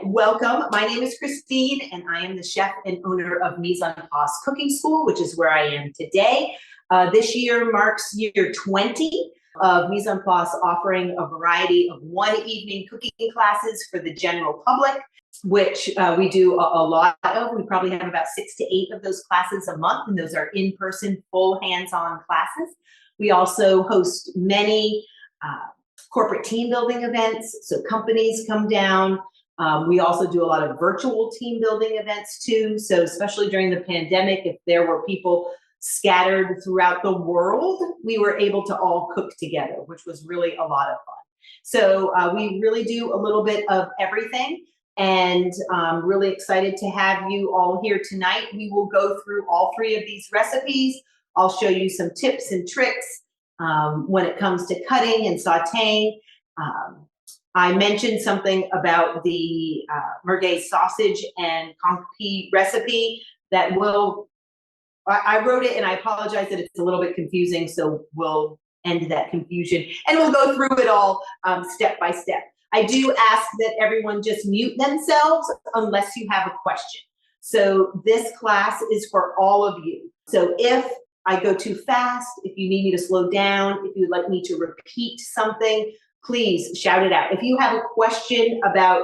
Welcome. My name is Christine, and I am the chef and owner of Mise Cooking School, which is where I am today. This year marks year 20 of Mise en Place, offering a variety of one-evening cooking classes for the general public, which we do a lot of. We probably have about 6 to 8 of those classes a month, and those are in-person, full hands-on classes. We also host many corporate team building events, so companies come down. We also do a lot of virtual team building events too. So especially during the pandemic, if there were people scattered throughout the world, we were able to all cook together, which was really a lot of fun. So we really do a little bit of everything, and I'm really excited to have you all here tonight. We will go through all 3 of these recipes. I'll show you some tips and tricks when it comes to cutting and sauteing. I mentioned something about the merguez sausage and conch pea recipe that I wrote it, and I apologize that it's a little bit confusing, so we'll end that confusion and we'll go through it all step by step. I do ask that everyone just mute themselves unless you have a question. So this class is for all of you. So if I go too fast, if you need me to slow down, if you'd like me to repeat something, please shout it out. If you have a question about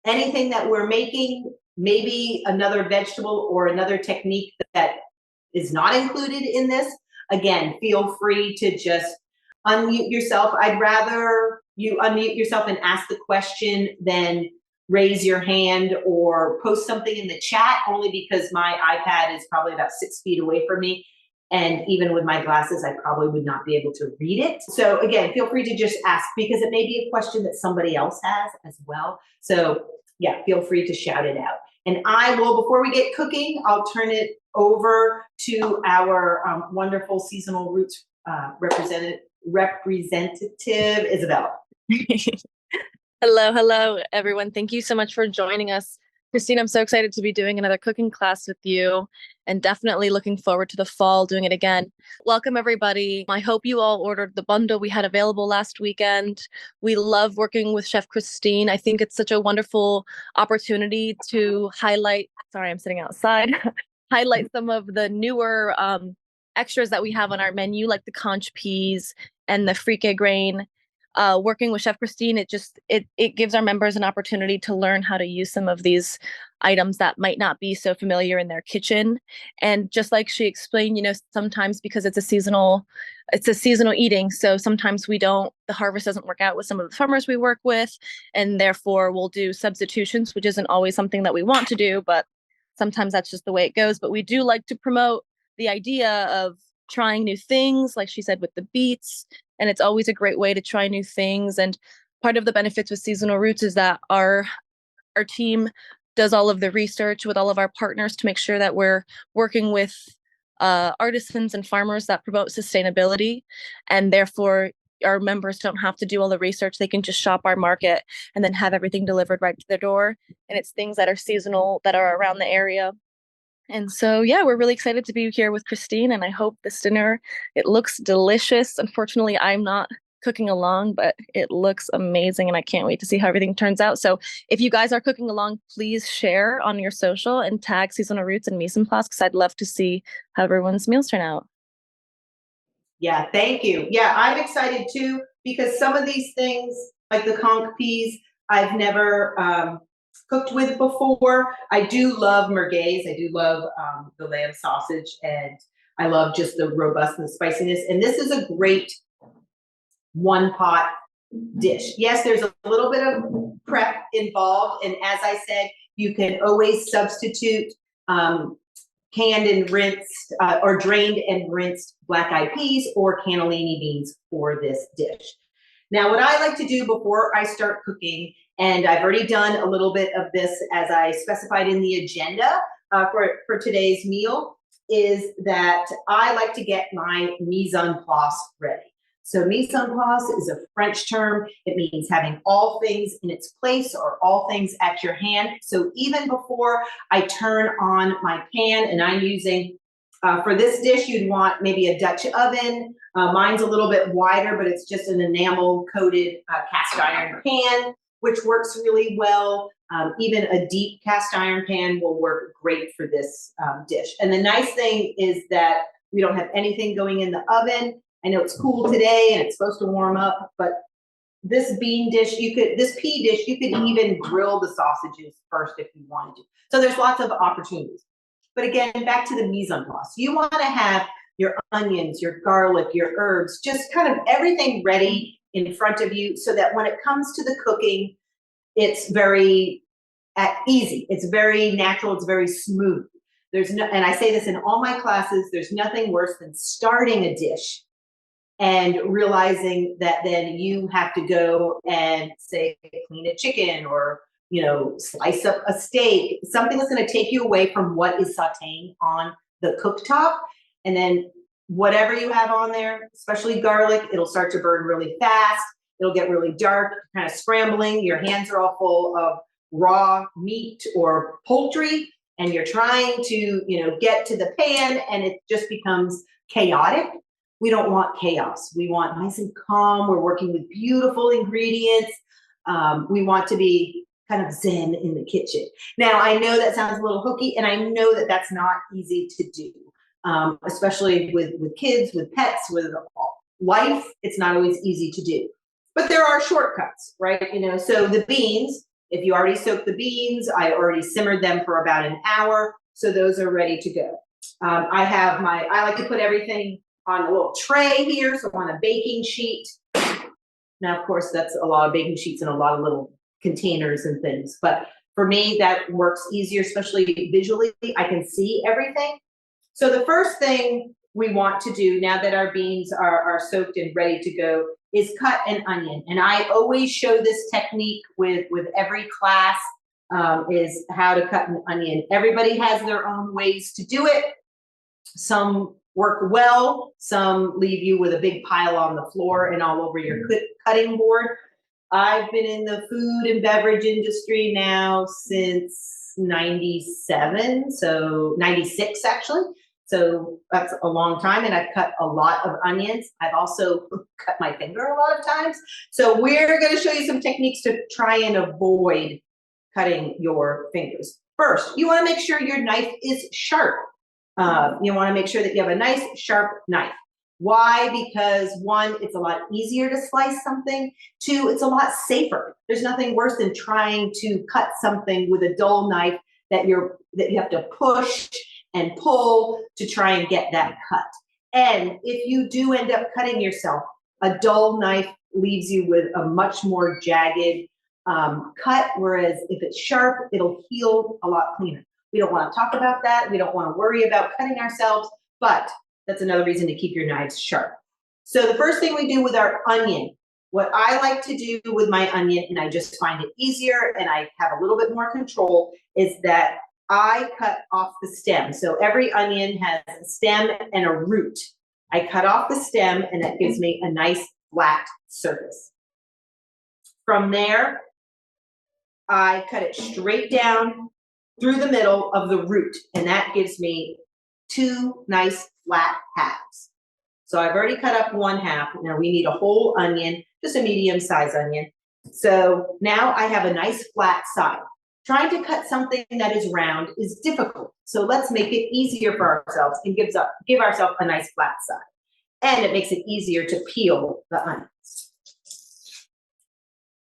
anything that we're making, maybe another vegetable or another technique that is not included in this, again, feel free to just unmute yourself. I'd rather you unmute yourself and ask the question than raise your hand or post something in the chat, only because my iPad is probably about 6 feet away from me. And even with my glasses, I probably would not be able to read it. So again, feel free to just ask, because it may be a question that somebody else has as well. So yeah, feel free to shout it out. And I will, before we get cooking, I'll turn it over to our wonderful seasonal roots representative, Isabella. Hello, everyone. Thank you so much for joining us. Christine, I'm so excited to be doing another cooking class with you, and definitely looking forward to the fall doing it again. Welcome, everybody. I hope you all ordered the bundle we had available last weekend. We love working with Chef Christine. I think it's such a wonderful opportunity to highlight, sorry, I'm sitting outside, highlight some of the newer extras that we have on our menu, like the conch peas and the frique grain. Working with Chef Christine, it gives our members an opportunity to learn how to use some of these items that might not be so familiar in their kitchen. And just like she explained, sometimes because it's a seasonal eating, so sometimes the harvest doesn't work out with some of the farmers we work with, and therefore we'll do substitutions, which isn't always something that we want to do, but sometimes that's just the way it goes. But we do like to promote the idea of trying new things, like she said, with the beets. And it's always a great way to try new things. And part of the benefits with Seasonal Roots is that our team does all of the research with all of our partners to make sure that we're working with artisans and farmers that promote sustainability. And therefore, our members don't have to do all the research. They can just shop our market and then have everything delivered right to their door. And it's things that are seasonal, that are around the area. And so, yeah, we're really excited to be here with Christine, and I hope this dinner, it looks delicious. Unfortunately, I'm not cooking along, but it looks amazing, and I can't wait to see how everything turns out. So if you guys are cooking along, please share on your social and tag Seasonal Roots and Mise en Place, because I'd love to see how everyone's meals turn out. Yeah, thank you. Yeah, I'm excited too, because some of these things, like the conch peas, I've never cooked with before. I do love merguez. I do love the lamb sausage, and I love just the robustness, spiciness. And this is a great one-pot dish. Yes, there's a little bit of prep involved, and as I said, you can always substitute canned and rinsed or drained and rinsed black-eyed peas or cannellini beans for this dish. Now, what I like to do before I start cooking, and I've already done a little bit of this as I specified in the agenda for today's meal, is that I like to get my mise en place ready. So mise en place is a French term. It means having all things in its place or all things at your hand. So even before I turn on my pan, and I'm using, for this dish, you'd want maybe a Dutch oven. Mine's a little bit wider, but it's just an enamel coated cast iron pan. which works really well. Even a deep cast iron pan will work great for this dish. And the nice thing is that we don't have anything going in the oven. I know it's cool today and it's supposed to warm up, but this pea dish, you could even grill the sausages first if you wanted to. So there's lots of opportunities. But again, back to the mise en place. You want to have your onions, your garlic, your herbs, just kind of everything ready in front of you so that when it comes to the cooking, it's very easy. It's very natural. It's very smooth. And I say this in all my classes, there's nothing worse than starting a dish and realizing that then you have to go and say, clean a chicken or, slice up a steak, something that's going to take you away from what is sauteing on the cooktop. And then whatever you have on there, especially garlic, it'll start to burn really fast. It'll get really dark, kind of scrambling. Your hands are all full of raw meat or poultry, and you're trying to, get to the pan, and it just becomes chaotic. We don't want chaos. We want nice and calm. We're working with beautiful ingredients. We want to be kind of zen in the kitchen. Now, I know that sounds a little hooky, and I know that that's not easy to do, especially with kids, with pets, with life. It's not always easy to do. But there are shortcuts, right? So the beans, if you already soaked the beans, I already simmered them for about an hour. So those are ready to go. I like to put everything on a little tray here. So on a baking sheet. Now, of course, that's a lot of baking sheets and a lot of little containers and things. But for me, that works easier, especially visually. I can see everything. So the first thing we want to do now that our beans are soaked and ready to go is cut an onion. And I always show this technique with every class, is how to cut an onion. Everybody has their own ways to do it. Some work well, some leave you with a big pile on the floor and all over your cutting board. I've been in the food and beverage industry now since 97, so 96 actually. So that's a long time, and I've cut a lot of onions. I've also cut my finger a lot of times. So we're going to show you some techniques to try and avoid cutting your fingers. First, you want to make sure your knife is sharp. You want to make sure that you have a nice sharp knife. Why? Because one, it's a lot easier to slice something. Two, it's a lot safer. There's nothing worse than trying to cut something with a dull knife that you have to push and pull to try and get that cut. And if you do end up cutting yourself, a dull knife leaves you with a much more jagged cut, whereas if it's sharp, it'll heal a lot cleaner. We don't want to talk about that. We don't want to worry about cutting ourselves, but that's another reason to keep your knives sharp. So the first thing we do with our onion, what I like to do with my onion, and I just find it easier and I have a little bit more control, is that I cut off the stem. So every onion has a stem and a root. I cut off the stem, and that gives me a nice flat surface. From there, I cut it straight down through the middle of the root, and that gives me two nice flat halves. So I've already cut up one half. Now we need a whole onion, just a medium-sized onion. So now I have a nice flat side. Trying to cut something that is round is difficult. So let's make it easier for ourselves and give ourselves a nice flat side. And it makes it easier to peel the onions.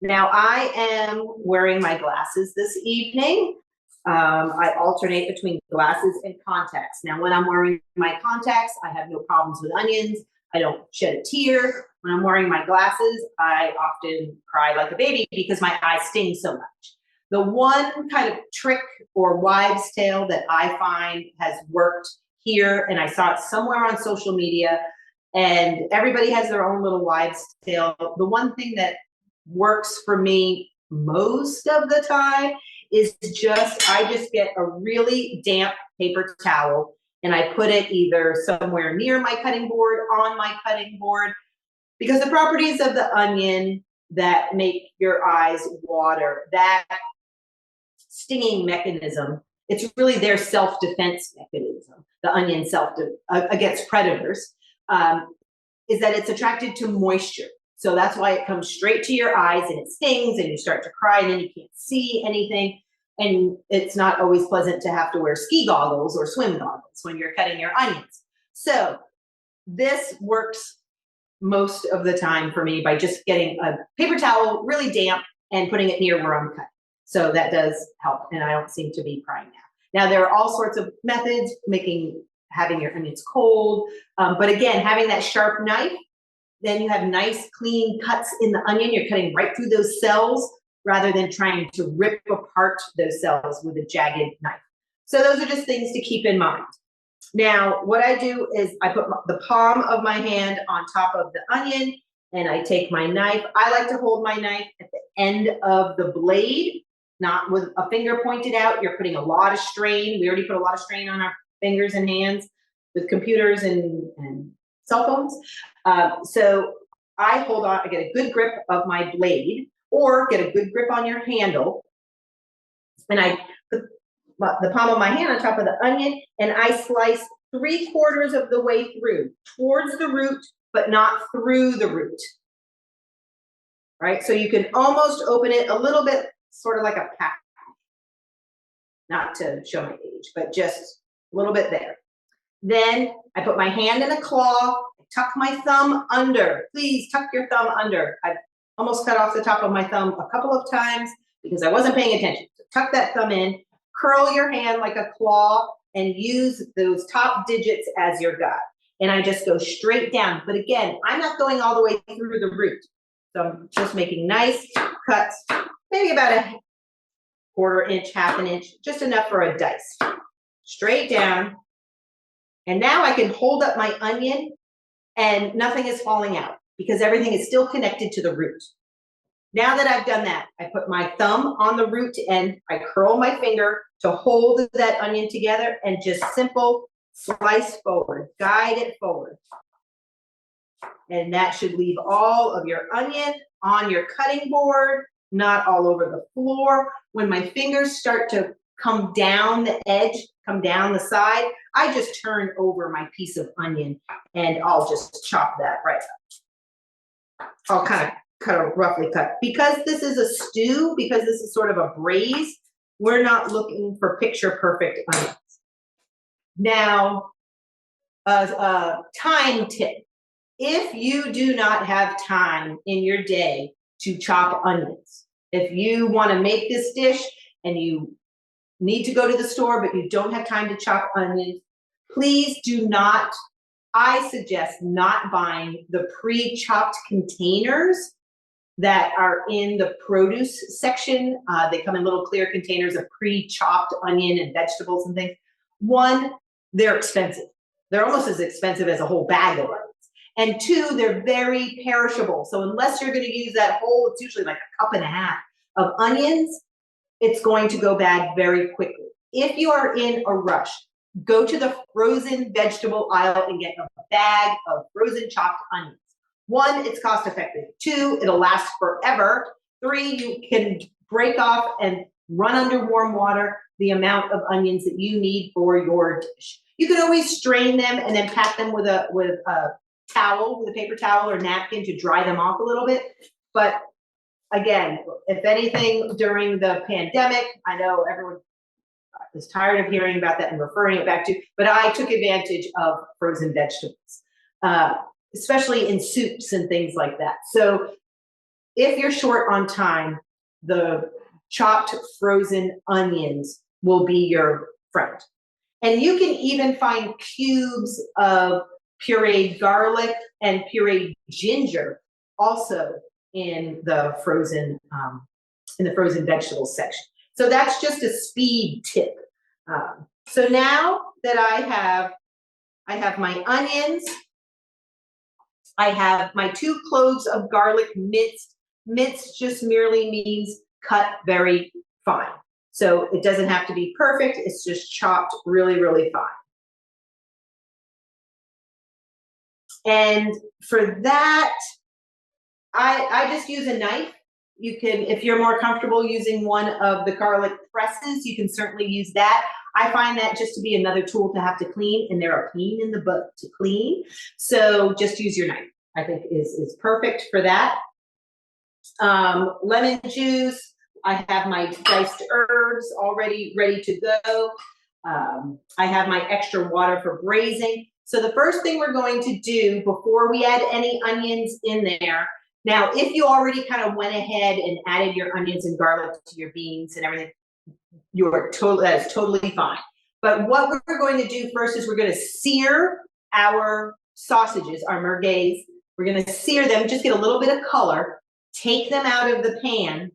Now I am wearing my glasses this evening. I alternate between glasses and contacts. Now, when I'm wearing my contacts, I have no problems with onions. I don't shed a tear. When I'm wearing my glasses, I often cry like a baby because my eyes sting so much. The one kind of trick or wives' tale that I find has worked here, and I saw it somewhere on social media, and everybody has their own little wives' tale. The one thing that works for me most of the time is I just get a really damp paper towel and I put it either somewhere near my cutting board, on my cutting board, because the properties of the onion that make your eyes water, that stinging mechanism, it's really their self-defense mechanism, the onion against predators, is that it's attracted to moisture. So that's why it comes straight to your eyes and it stings and you start to cry and then you can't see anything. And it's not always pleasant to have to wear ski goggles or swim goggles when you're cutting your onions. So this works most of the time for me by just getting a paper towel really damp and putting it near where I'm cutting. So that does help, and I don't seem to be crying now. Now there are all sorts of methods having your onions cold, but again, having that sharp knife, then you have nice clean cuts in the onion. You're cutting right through those cells rather than trying to rip apart those cells with a jagged knife. So those are just things to keep in mind. Now, what I do is I put the palm of my hand on top of the onion and I take my knife. I like to hold my knife at the end of the blade, not with a finger pointed out. You're putting a lot of strain. We already put a lot of strain on our fingers and hands with computers and cell phones. So I hold on, I get a good grip of my blade, or get a good grip on your handle. And I put the palm of my hand on top of the onion, and I slice 3/4 of the way through, towards the root, but not through the root. Right? So you can almost open it a little bit, sort of like a pack. Not to show my age, but just a little bit there. Then I put my hand in a claw, tuck my thumb under. Please tuck your thumb under. I almost cut off the top of my thumb a couple of times because I wasn't paying attention. So tuck that thumb in, curl your hand like a claw, and use those top digits as your guide. And I just go straight down. But again, I'm not going all the way through the root. So I'm just making nice cuts, maybe about a 1/4 inch, 1/2 inch, just enough for a dice. Straight down. And now I can hold up my onion and nothing is falling out because everything is still connected to the root. Now that I've done that, I put my thumb on the root end, I curl my finger to hold that onion together and just simple slice forward, guide it forward. And that should leave all of your onion on your cutting board, not all over the floor. When my fingers start to come down the edge, come down the side, I just turn over my piece of onion and I'll just chop that right up. I'll kind of roughly cut. Because this is a stew, because this is sort of a braise, we're not looking for picture perfect onions. Now, a time tip. If you do not have time in your day to chop onions, if you want to make this dish and you need to go to the store, but you don't have time to chop onions, please do not, I suggest not buying the pre-chopped containers that are in the produce section. They come in little clear containers of pre-chopped onion and vegetables and things. One, they're expensive. They're almost as expensive as a whole bag of onions. And two, they're very perishable. So unless you're going to use that whole, it's usually like 1.5 cups of onions, it's going to go bad very quickly. If you are in a rush, go to the frozen vegetable aisle and get a bag of frozen chopped onions. 1, it's cost effective. 2, it'll last forever. 3, you can break off and run under warm water the amount of onions that you need for your dish. You can always strain them and then pat them with a towel, with a paper towel or napkin to dry them off a little bit. But again, if anything, during the pandemic, I know everyone is tired of hearing about that and referring it back to, but I took advantage of frozen vegetables, especially in soups and things like that. So if you're short on time, the chopped frozen onions will be your friend. And you can even find cubes of pureed garlic and pureed ginger also in the frozen vegetables section. So that's just a speed tip. So now that I have my onions, I have my 2 cloves of garlic minced. Minced just merely means cut very fine. So it doesn't have to be perfect. It's just chopped really, really fine. And for that, I just use a knife. You can, if you're more comfortable using one of the garlic presses, you can certainly use that. I find that just to be another tool to have to clean, and they're a pain in the butt to clean. So just use your knife. I think is perfect for that. Lemon juice. I have my diced herbs already ready to go. I have my extra water for braising. So the first thing we're going to do before we add any onions in there, now if you already kind of went ahead and added your onions and garlic to your beans and everything, that is totally fine. But what we're going to do first is we're going to sear our sausages, our merguez. We're going to sear them, just get a little bit of color, take them out of the pan,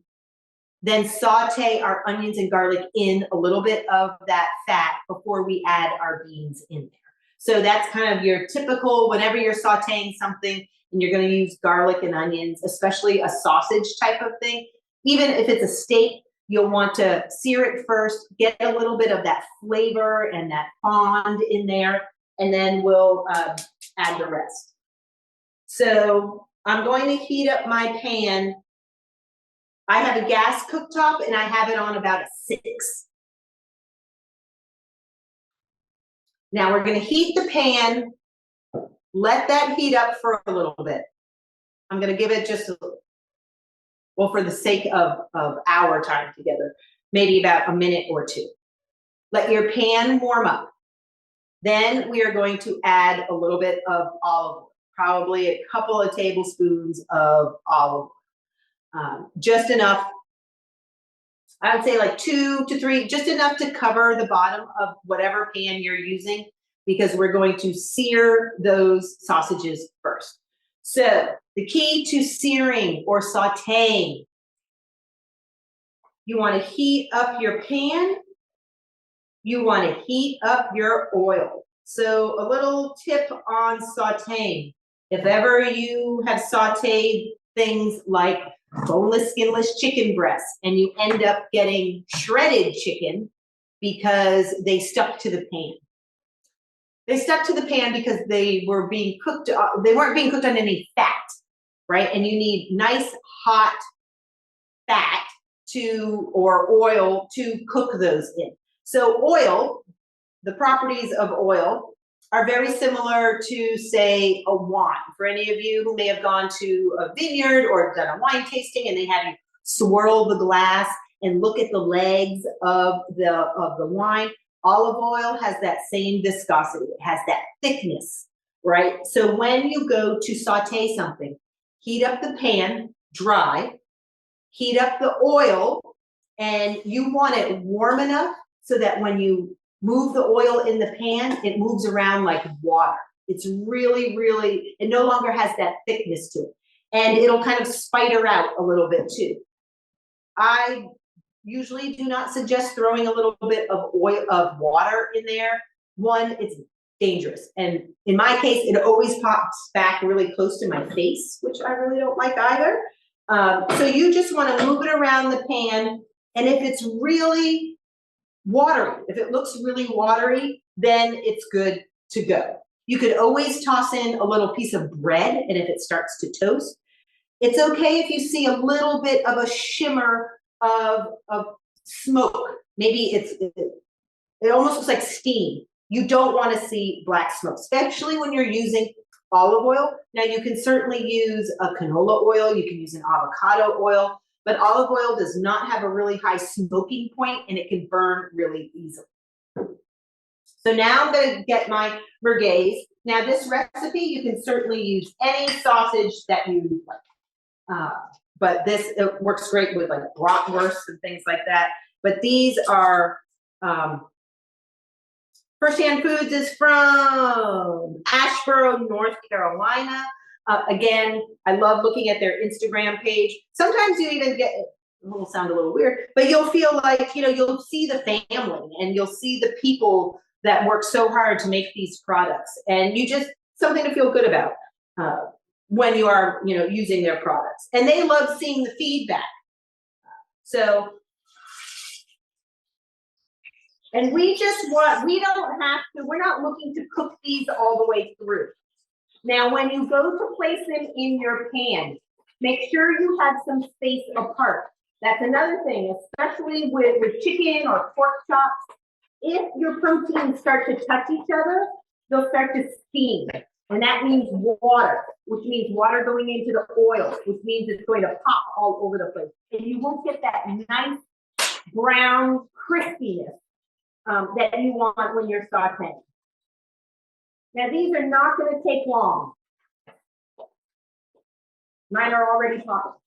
then saute our onions and garlic in a little bit of that fat before we add our beans in there. So that's kind of your typical, whenever you're sauteing something and you're going to use garlic and onions, especially a sausage type of thing, even if it's a steak, you'll want to sear it first, get a little bit of that flavor and that fond in there, and then we'll add the rest. So I'm going to heat up my pan. I have a gas cooktop and I have it on about a 6. Now we're going to heat the pan, let that heat up for a little bit. I'm going to give it just a little, well, for the sake of our time together, maybe about a minute or 2. Let your pan warm up. Then we are going to add a little bit of olive oil, probably a couple of tablespoons of olive oil. Just enough, I would say like 2 to 3, just enough to cover the bottom of whatever pan you're using, because we're going to sear those sausages first. So the key to searing or sauteing, you want to heat up your pan. You want to heat up your oil. So a little tip on sauteing. If ever you have sauteed things like boneless, skinless chicken breasts and you end up getting shredded chicken because they stuck to the pan. They stuck to the pan because they were being cooked, they weren't being cooked on any fat, right? And you need nice hot fat or oil to cook those in. So oil, the properties of oil are very similar to, say, a wine. For any of you who may have gone to a vineyard or done a wine tasting and they have you swirl the glass and look at the legs of the wine, olive oil has that same viscosity. It has that thickness, right? So when you go to saute something, heat up the pan, dry, heat up the oil, and you want it warm enough so that when you move the oil in the pan, it moves around like water. It's really, really, it no longer has that thickness to it. And it'll kind of spider out a little bit too. I usually do not suggest throwing a little bit of water in there. One, it's dangerous. And in my case, it always pops back really close to my face, which I really don't like either. So you just want to move it around the pan. And if it's really watery, if it looks really watery, then it's good to go. You could always toss in a little piece of bread, and if it starts to toast, it's okay if you see a little bit of a shimmer of smoke. Maybe it almost looks like steam. You don't want to see black smoke, especially when you're using olive oil. Now you can certainly use a canola oil, you can use an avocado oil, but olive oil does not have a really high smoking point and it can burn really easily. So now I'm going to get my merguez. Now this recipe, you can certainly use any sausage that you like. But it works great with like bratwurst and things like that. But these are, First Hand Foods is from Asheboro, North Carolina. Again, I love looking at their Instagram page. Sometimes you even get, it will sound a little weird, but you'll feel like, you'll see the family and you'll see the people that work so hard to make these products. And you just, something to feel good about when you are, using their products. And they love seeing the feedback. So, and we don't have to, we're not looking to cook these all the way through. Now, when you go to place them in your pan, make sure you have some space apart. That's another thing, especially with chicken or pork chops. If your proteins start to touch each other, they'll start to steam. And that means water, which means water going into the oil, which means it's going to pop all over the place. And you won't get that nice brown crispiness that you want when you're sauteing. Now, these are not going to take long. Mine are already popping.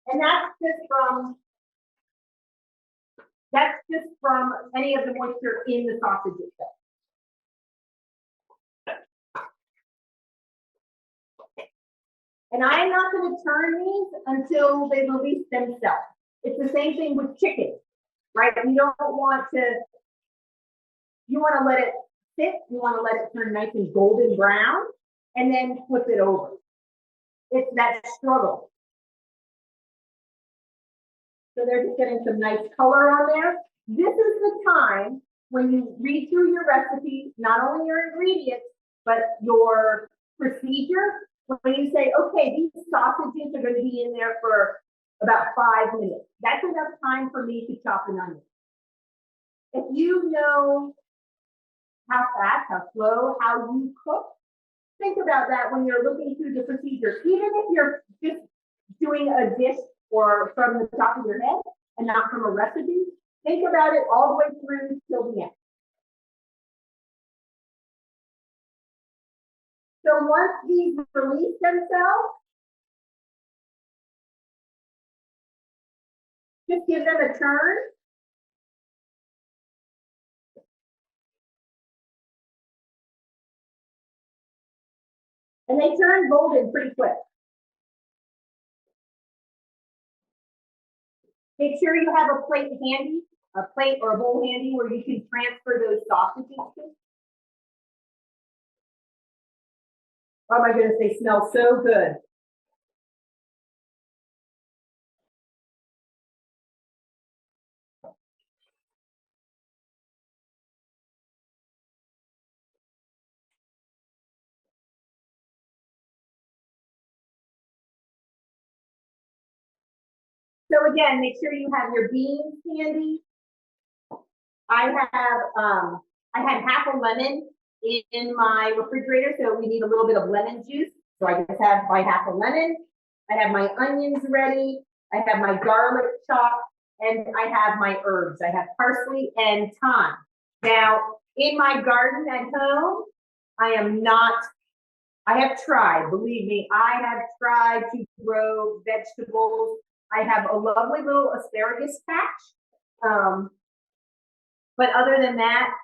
And that's just from any of the moisture in the sausage itself. And I'm not going to turn these until they release themselves. It's the same thing with chicken, right? You don't want to, you want to let it sit, you want to let it turn nice and golden brown, and then flip it over. It's that struggle. So they're just getting some nice color on there. This is the time when you read through your recipe, not only your ingredients, but your procedure. When you say, okay, these sausages are going to be in there for about 5 minutes. That's enough time for me to chop an onion. If you know how fast, how slow, how you cook, think about that when you're looking through the procedure. Even if you're just doing a dish or from the top of your head and not from a recipe, think about it all the way through till the end. So once these release themselves, just give them a turn. And they turn golden pretty quick. Make sure you have a plate handy, a plate or a bowl handy where you can transfer those sausages to. Oh my goodness, they smell so good. So again, make sure you have your beans handy. I had half a lemon in my refrigerator, so we need a little bit of lemon juice. So I just have my half a lemon. I have my onions ready. I have my garlic chopped, and I have my herbs. I have parsley and thyme. Now, in my garden at home, I have tried, believe me, I have tried to grow vegetables. I have a lovely little asparagus patch. But other than that,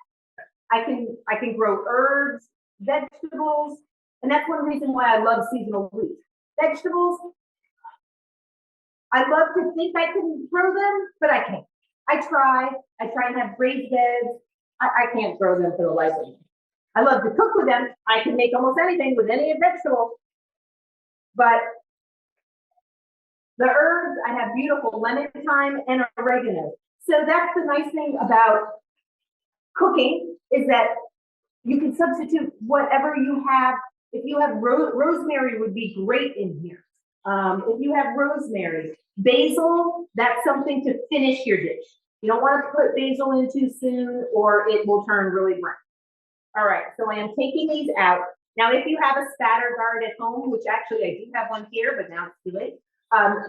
I can grow herbs, vegetables, and that's one reason why I love seasonal wheat. Vegetables, I love to think I can grow them, but I can't. I try and have raised beds. I can't grow them for the life of me. I love to cook with them. I can make almost anything with any vegetable, but the herbs, I have beautiful lemon thyme and oregano. So that's the nice thing about cooking, is that you can substitute whatever you have. If you have rosemary would be great in here. If you have rosemary, basil, that's something to finish your dish. You don't want to put basil in too soon or it will turn really brown. All right, so I am taking these out. Now, if you have a spatter guard at home, which actually I do have one here, but now it's too late,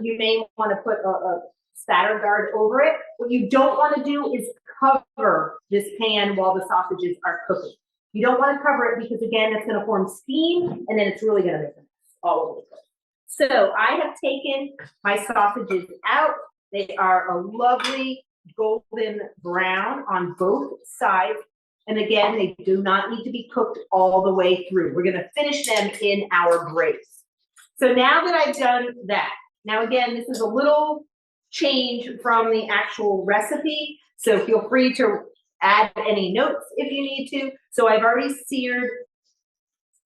you may want to put a spatter guard over it. What you don't want to do is cover this pan while the sausages are cooking. You don't want to cover it because, again, it's going to form steam, and then it's really going to make a mess all over the place. So I have taken my sausages out. They are a lovely golden brown on both sides. And again, they do not need to be cooked all the way through. We're going to finish them in our braise. So now that I've done that, now again, this is a little change from the actual recipe. So feel free to add any notes if you need to. So I've already seared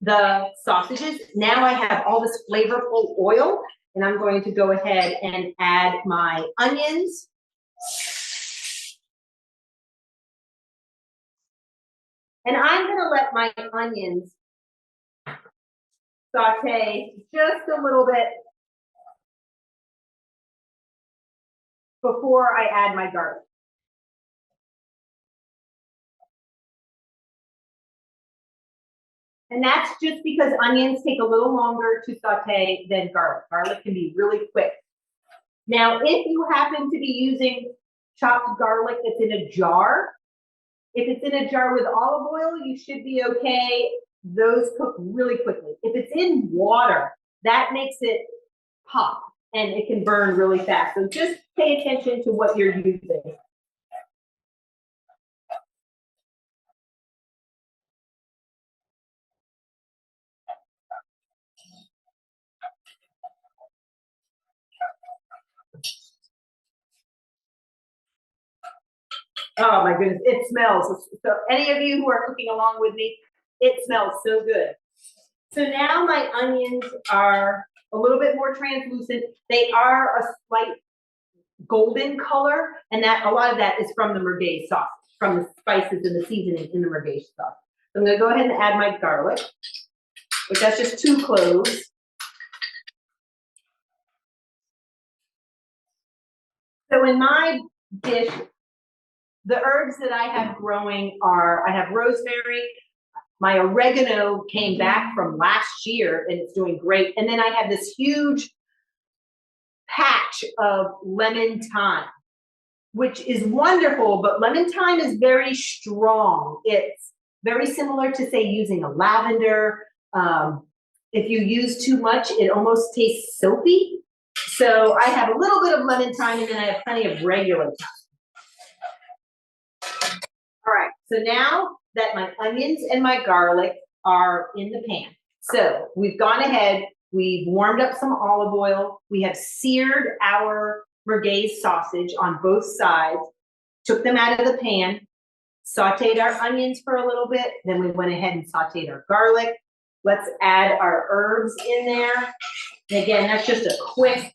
the sausages. Now I have all this flavorful oil, and I'm going to go ahead and add my onions. And I'm going to let my onions saute just a little bit before I add my garlic. And that's just because onions take a little longer to saute than garlic. Garlic can be really quick. Now, if you happen to be using chopped garlic that's in a jar, if it's in a jar with olive oil, you should be okay. Those cook really quickly. If it's in water, that makes it pop and it can burn really fast. So just pay attention to what you're using. Oh my goodness, it smells. So any of you who are cooking along with me, it smells so good. So now my onions are a little bit more translucent. They are a slight golden color, and that a lot of that is from the merguez sauce, from the spices and the seasoning in the merguez sauce. So I'm gonna go ahead and add my garlic, which that's just 2 cloves. So in my dish, the herbs that I have growing are, I have rosemary, my oregano came back from last year and it's doing great. And then I have this huge patch of lemon thyme, which is wonderful, but lemon thyme is very strong. It's very similar to, say, using a lavender. If you use too much, it almost tastes soapy. So I have a little bit of lemon thyme and then I have plenty of regular thyme. All right, so now that my onions and my garlic are in the pan, so we've gone ahead, we've warmed up some olive oil, we have seared our merguez sausage on both sides, took them out of the pan, sauteed our onions for a little bit, then we went ahead and sauteed our garlic. Let's add our herbs in there. And again, that's just a quick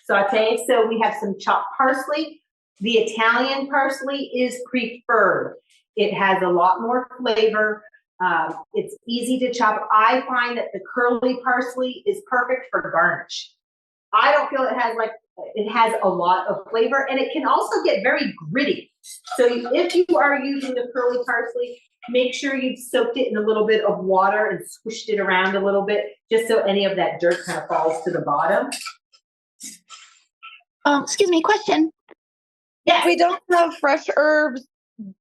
saute. So we have some chopped parsley. The Italian parsley is preferred. It has a lot more flavor. It's easy to chop. I find that the curly parsley is perfect for garnish. I don't feel it has a lot of flavor, and it can also get very gritty. So if you are using the curly parsley, make sure you've soaked it in a little bit of water and squished it around a little bit, just so any of that dirt kind of falls to the bottom. Excuse me, question. Yes. If we don't have fresh herbs,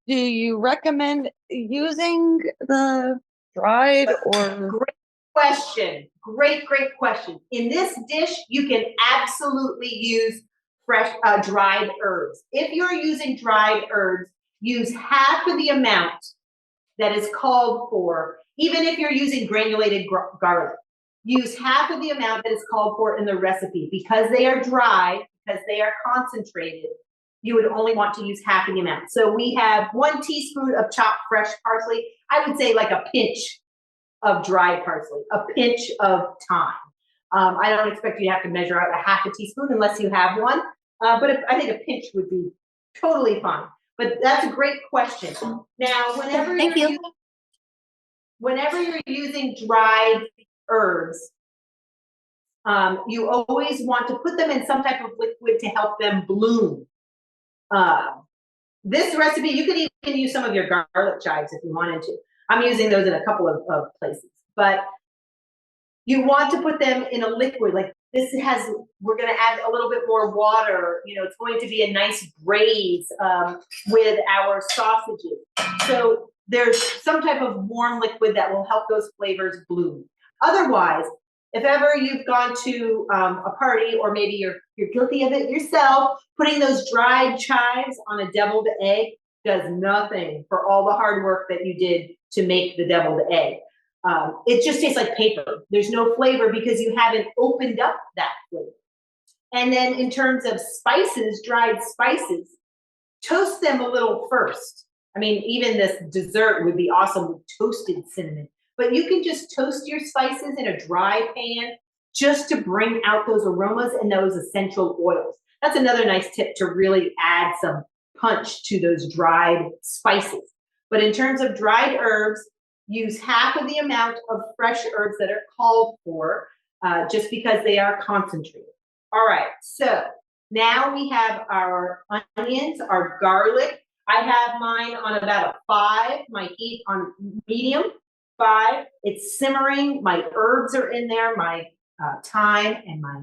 do you recommend using the dried or? Great question. Great question. In this dish, you can absolutely use fresh dried herbs. If you're using dried herbs, use half of the amount that is called for. Even if you're using granulated garlic, use half of the amount that is called for in the recipe. Because they are dry, because they are concentrated, you would only want to use half of the amount. So we have 1 teaspoon of chopped fresh parsley. I would say like a pinch of dried parsley, a pinch of thyme. I don't expect you to have to measure out a half a teaspoon unless you have one, but I think a pinch would be totally fine. But that's a great question. Now, whenever you're using dried herbs, you always want to put them in some type of liquid to help them bloom. This recipe, you could even use some of your garlic chives if you wanted to. I'm using those in a couple of places, but you want to put them in a liquid. Like this we're going to add a little bit more water. You know, it's going to be a nice braise with our sausages. So there's some type of warm liquid that will help those flavors bloom. Otherwise, if ever you've gone to a party, or maybe you're guilty of it yourself, putting those dried chives on a deviled egg does nothing for all the hard work that you did to make the deviled egg. It just tastes like paper. There's no flavor because you haven't opened up that flavor. And then in terms of spices, dried spices, toast them a little first. I mean, even this dessert would be awesome with toasted cinnamon. But you can just toast your spices in a dry pan just to bring out those aromas and those essential oils. That's another nice tip to really add some punch to those dried spices. But in terms of dried herbs, use half of the amount of fresh herbs that are called for, just because they are concentrated. All right, so now we have our onions, our garlic. I have mine on about a 5, my heat on medium. 5. It's simmering. My herbs are in there, my thyme and my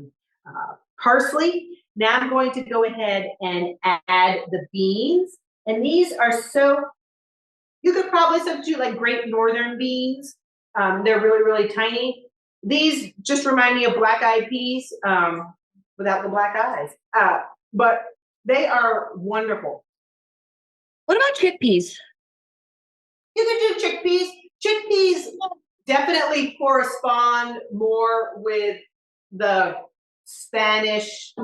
parsley. Now I'm going to go ahead and add the beans. And these are so, you could probably substitute like Great Northern beans. They're really, really tiny. These just remind me of black-eyed peas without the black eyes. But they are wonderful. What about chickpeas? You can do chickpeas. Chickpeas definitely correspond more with the Spanish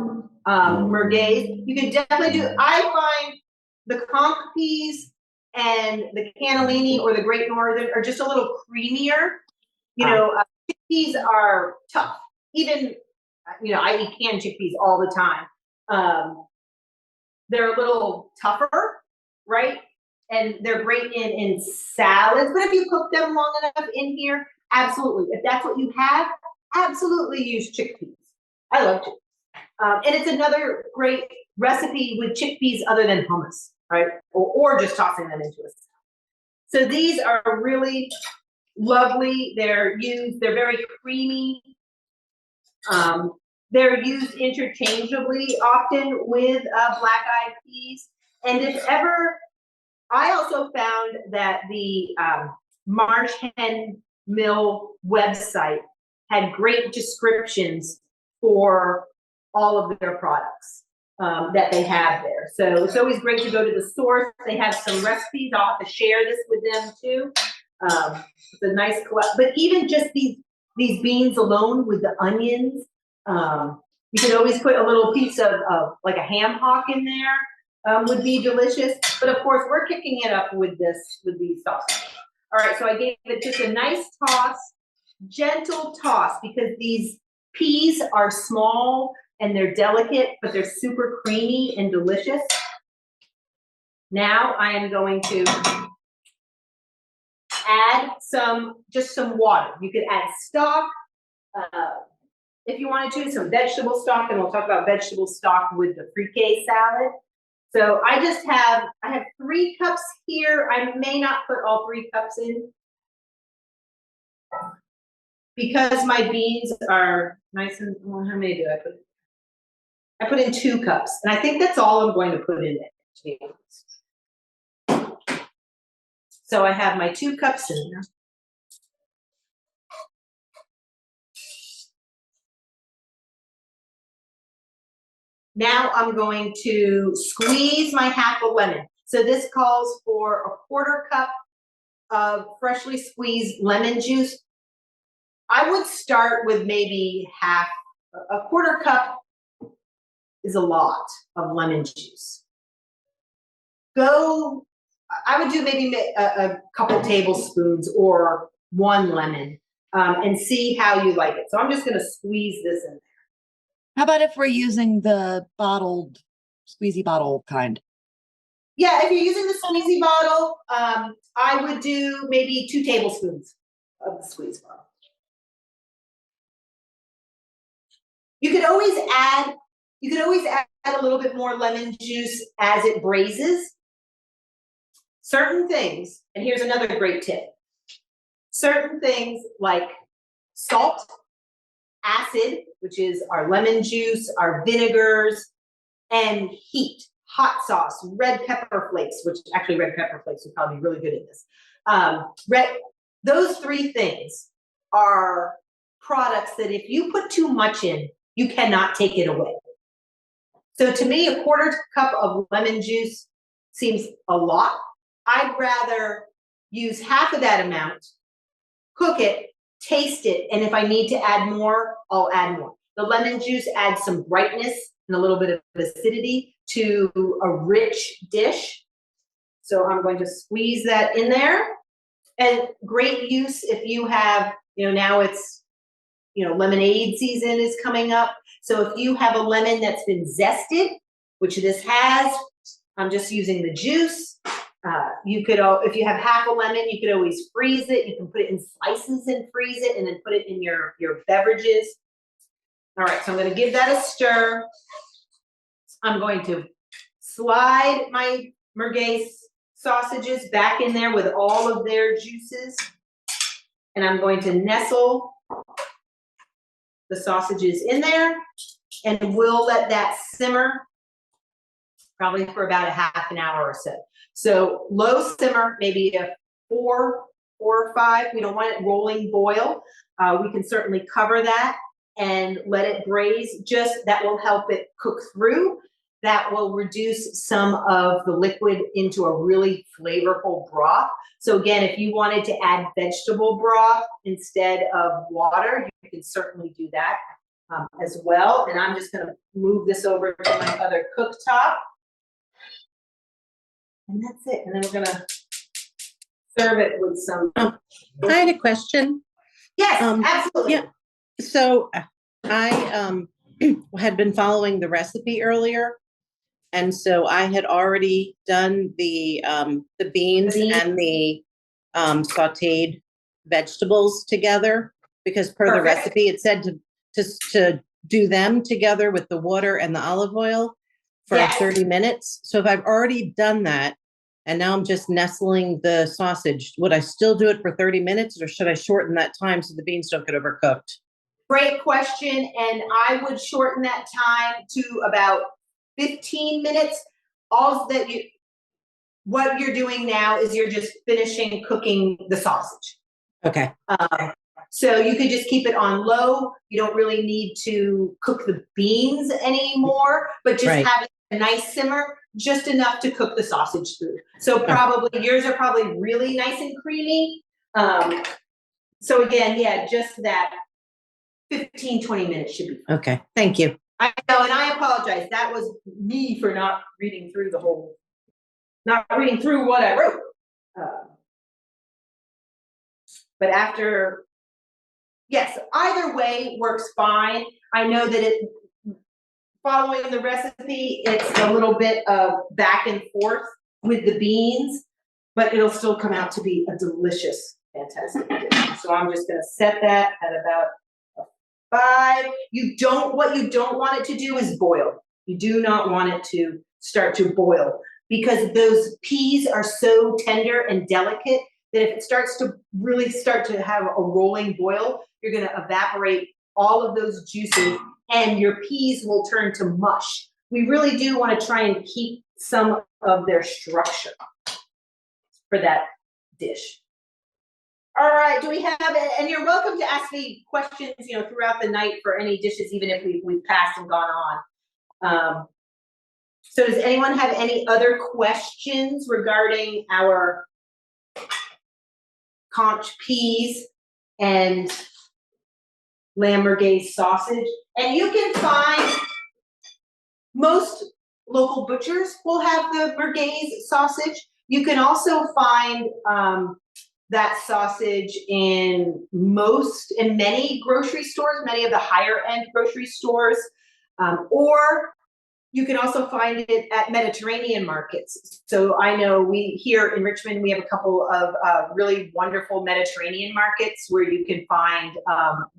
merguez. You can definitely do, I find the conch peas and the cannellini or the Great Northern are just a little creamier. You know, chickpeas are tough. Even, you know, I eat canned chickpeas all the time. They're a little tougher, right? And they're great in salads. But if you cook them long enough in here, absolutely. If that's what you have, absolutely use chickpeas. I love chickpeas. And it's another great recipe with chickpeas other than hummus, right? Or just tossing them into a salad. So these are really lovely. They're very creamy. They're used interchangeably often with black-eyed peas. And if ever, I also found that the Marsh Hen Mill website had great descriptions for all of their products that they have there. So it's always great to go to the source. They have some recipes. I'll have to share this with them too. It's a nice collect, but even just these beans alone with the onions, you could always put a little piece of like a ham hock in there, would be delicious. But of course, we're kicking it up with these sauces. All right, so I gave it just a nice toss, gentle toss, because these peas are small and they're delicate, but they're super creamy and delicious. Now I am going to add just some water. You could add stock, if you wanted to, some vegetable stock, and we'll talk about vegetable stock with the fricassee salad. So I have 3 cups here. I may not put all 3 cups in because my beans are nice and, well, how many do I put in? I put in 2 cups, and I think that's all I'm going to put in it, to be honest. So I have my 2 cups in there. Now I'm going to squeeze my half a lemon. So this calls for a 1/4 cup of freshly squeezed lemon juice. I would start with maybe a 1/4 cup is a lot of lemon juice. I would do maybe a couple tablespoons or 1 lemon and see how you like it. So I'm just gonna squeeze this in there. How about if we're using the bottled, squeezy bottle kind? Yeah, if you're using the squeezy bottle, I would do maybe 2 tablespoons of the squeeze bottle. You could always add a little bit more lemon juice as it braises. Certain things, and here's another great tip. Certain things like salt, acid, which is our lemon juice, our vinegars, and heat, hot sauce, red pepper flakes, which actually red pepper flakes would probably be really good at this. Those 3 things are products that if you put too much in, you cannot take it away. So to me, a 1/4 cup of lemon juice seems a lot. I'd rather use half of that amount, cook it, taste it, and if I need to add more, I'll add more. The lemon juice adds some brightness and a little bit of acidity to a rich dish. So I'm going to squeeze that in there. And great use if you have, now it's, lemonade season is coming up. So if you have a lemon that's been zested, which this has, I'm just using the juice. You could, if you have half a lemon, you could always freeze it. You can put it in slices and freeze it, and then put it in your beverages. All right, so I'm going to give that a stir. I'm going to slide my merguez sausages back in there with all of their juices. and I'm going to nestle the sausages in there, and we'll let that simmer probably for about a half an hour or so. So low simmer, maybe a four or five. We don't want it rolling boil. We can certainly cover that and let it braise. Just that will help it cook through. That will reduce some of the liquid into a really flavorful broth. So again, if you wanted to add vegetable broth instead of water, you can certainly do that as well. And I'm just going to move this over to my other cooktop. And that's it. And then we're going to serve it with some. I had a question. Yes, absolutely. Yeah. So I had been following the recipe earlier, and so I had already done the beans and the sautéed vegetables together, because per the Perfect. recipe it said to do them together with the water and the olive oil for Yes. 30 minutes. So if I've already done that and now I'm just nestling the sausage, would I still do it for 30 minutes, or should I shorten that time so the beans don't get overcooked? Great question. And I would shorten that time to about 15 minutes. What you're doing now is you're just finishing cooking the sausage. Okay. So you could just keep it on low. You don't really need to cook the beans anymore, but just Right. have a nice simmer, just enough to cook the sausage through. So probably yours are probably really nice and creamy. So again, yeah, just that 15, 20 minutes should be fine. Okay. Thank you. I know, and I apologize. That was me for not reading through what I wrote. But yes, either way works fine. I know that following the recipe, it's a little bit of back and forth with the beans, but it'll still come out to be a delicious, fantastic dish. So I'm just gonna set that at about 5. What you don't want it to do is boil. You do not want it to start to boil, because those peas are so tender and delicate that if it starts to really have a rolling boil, you're going to evaporate all of those juices and your peas will turn to mush. We really do want to try and keep some of their structure for that dish. All right, do we have it? And you're welcome to ask me questions, throughout the night for any dishes, even if we've passed and gone on. So does anyone have any other questions regarding our conch peas and lamb merguez sausage? And you can find most local butchers will have the merguez sausage. You can also find that sausage in many grocery stores, many of the higher end grocery stores, or you can also find it at Mediterranean markets. So I know here in Richmond, we have a couple of really wonderful Mediterranean markets where you can find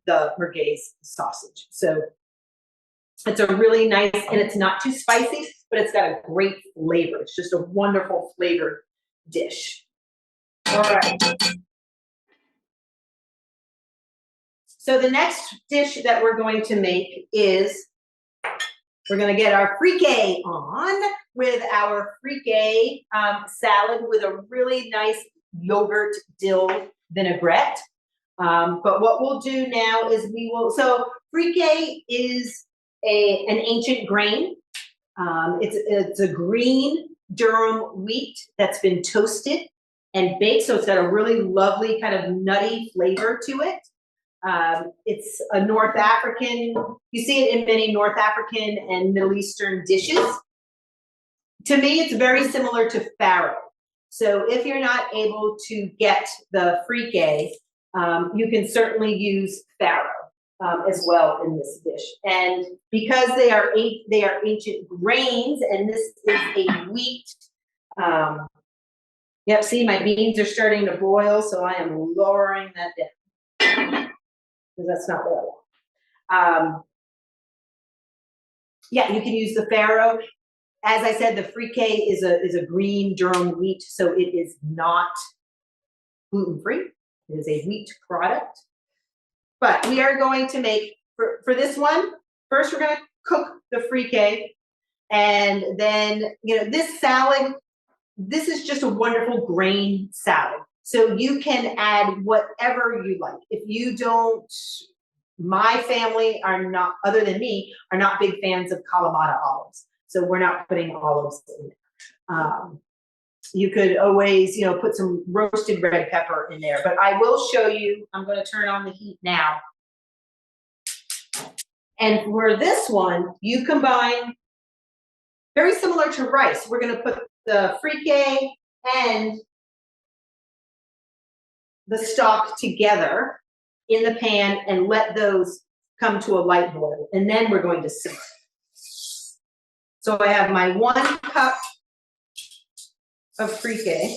the merguez sausage. So it's a really nice, and it's not too spicy, but it's got a great flavor. It's just a wonderful flavored dish. All right. So the next dish that we're going to make is, we're going to get our fricay on with our fricay salad with a really nice yogurt dill vinaigrette. But what we'll do now is so fricay is an ancient grain. It's a green durum wheat that's been toasted and baked, so it's got a really lovely kind of nutty flavor to it. It's a North African, you see it in many North African and Middle Eastern dishes. To me, it's very similar to farro. So if you're not able to get the fricay, you can certainly use farro as well in this dish. And because they are ancient grains, and this is a wheat, yep, see, my beans are starting to boil, so I am lowering that down, because that's not what I want. Yeah, you can use the farro. As I said, the fricay is a green durum wheat, so it is not gluten-free. It is a wheat product. But we are going to make, for this one, first we're gonna cook the frike. And then, this salad, this is just a wonderful grain salad. So you can add whatever you like. If you don't, my family are not, other than me, are not big fans of Kalamata olives. So we're not putting olives in there. You could always, put some roasted red pepper in there, but I will show you, I'm going to turn on the heat now. And for this one, you combine, very similar to rice, we're going to put the frike and the stock together in the pan and let those come to a light boil. And then we're going to simmer. So I have my 1 cup of frike.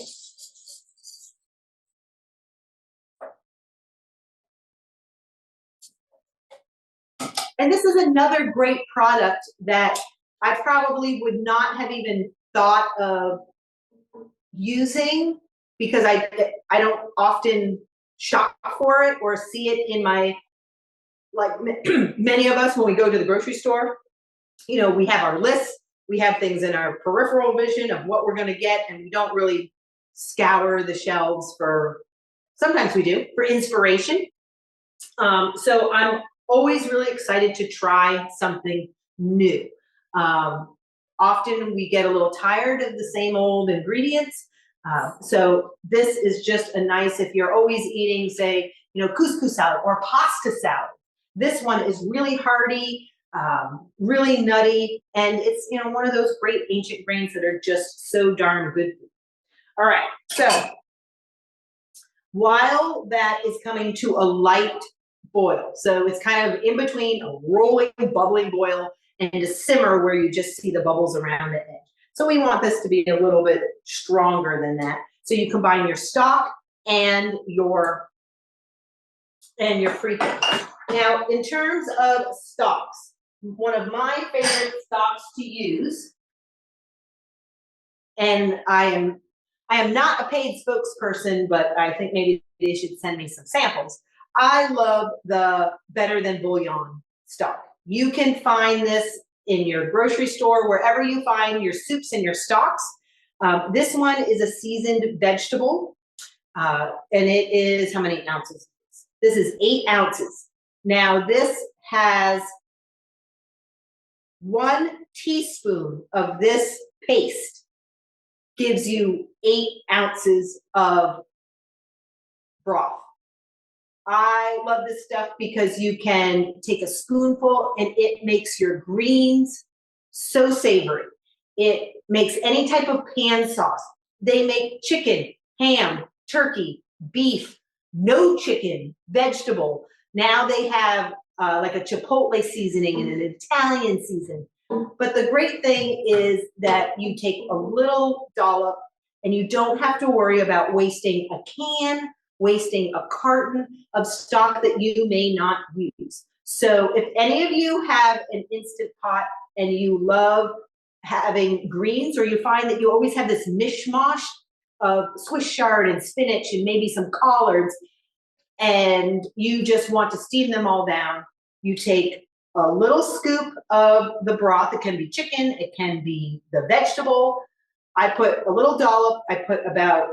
And this is another great product that I probably would not have even thought of using, because I don't often shop for it or see it in my, like many of us when we go to the grocery store, we have our lists, we have things in our peripheral vision of what we're going to get, and we don't really scour the shelves for, sometimes we do, for inspiration. So I'm always really excited to try something new. Often we get a little tired of the same old ingredients. So this is just a nice, if you're always eating, say, couscous salad or pasta salad, this one is really hearty, really nutty, and it's, one of those great ancient grains that are just so darn good. All right, so while that is coming to a light boil, so it's kind of in between a rolling, bubbling boil and a simmer where you just see the bubbles around the edge. So we want this to be a little bit stronger than that. So you combine your stock and your frike. Now, in terms of stocks, one of my favorite stocks to use, and I am not a paid spokesperson, but I think maybe they should send me some samples. I love the Better Than Bouillon stock. You can find this in your grocery store, wherever you find your soups and your stocks. This one is a seasoned vegetable, and it is, how many ounces? This is 8 ounces. Now this has 1 teaspoon of this paste gives you 8 ounces of broth. I love this stuff because you can take a spoonful and it makes your greens so savory. It makes any type of pan sauce. They make chicken, ham, turkey, beef, no chicken, vegetable. Now they have like a chipotle seasoning and an Italian season. But the great thing is that you take a little dollop and you don't have to worry about wasting a can, wasting a carton of stock that you may not use. So if any of you have an Instant Pot and you love having greens, or you find that you always have this mishmash of Swiss chard and spinach and maybe some collards, and you just want to steam them all down, you take a little scoop of the broth. It can be chicken, it can be the vegetable. I put a little dollop, I put about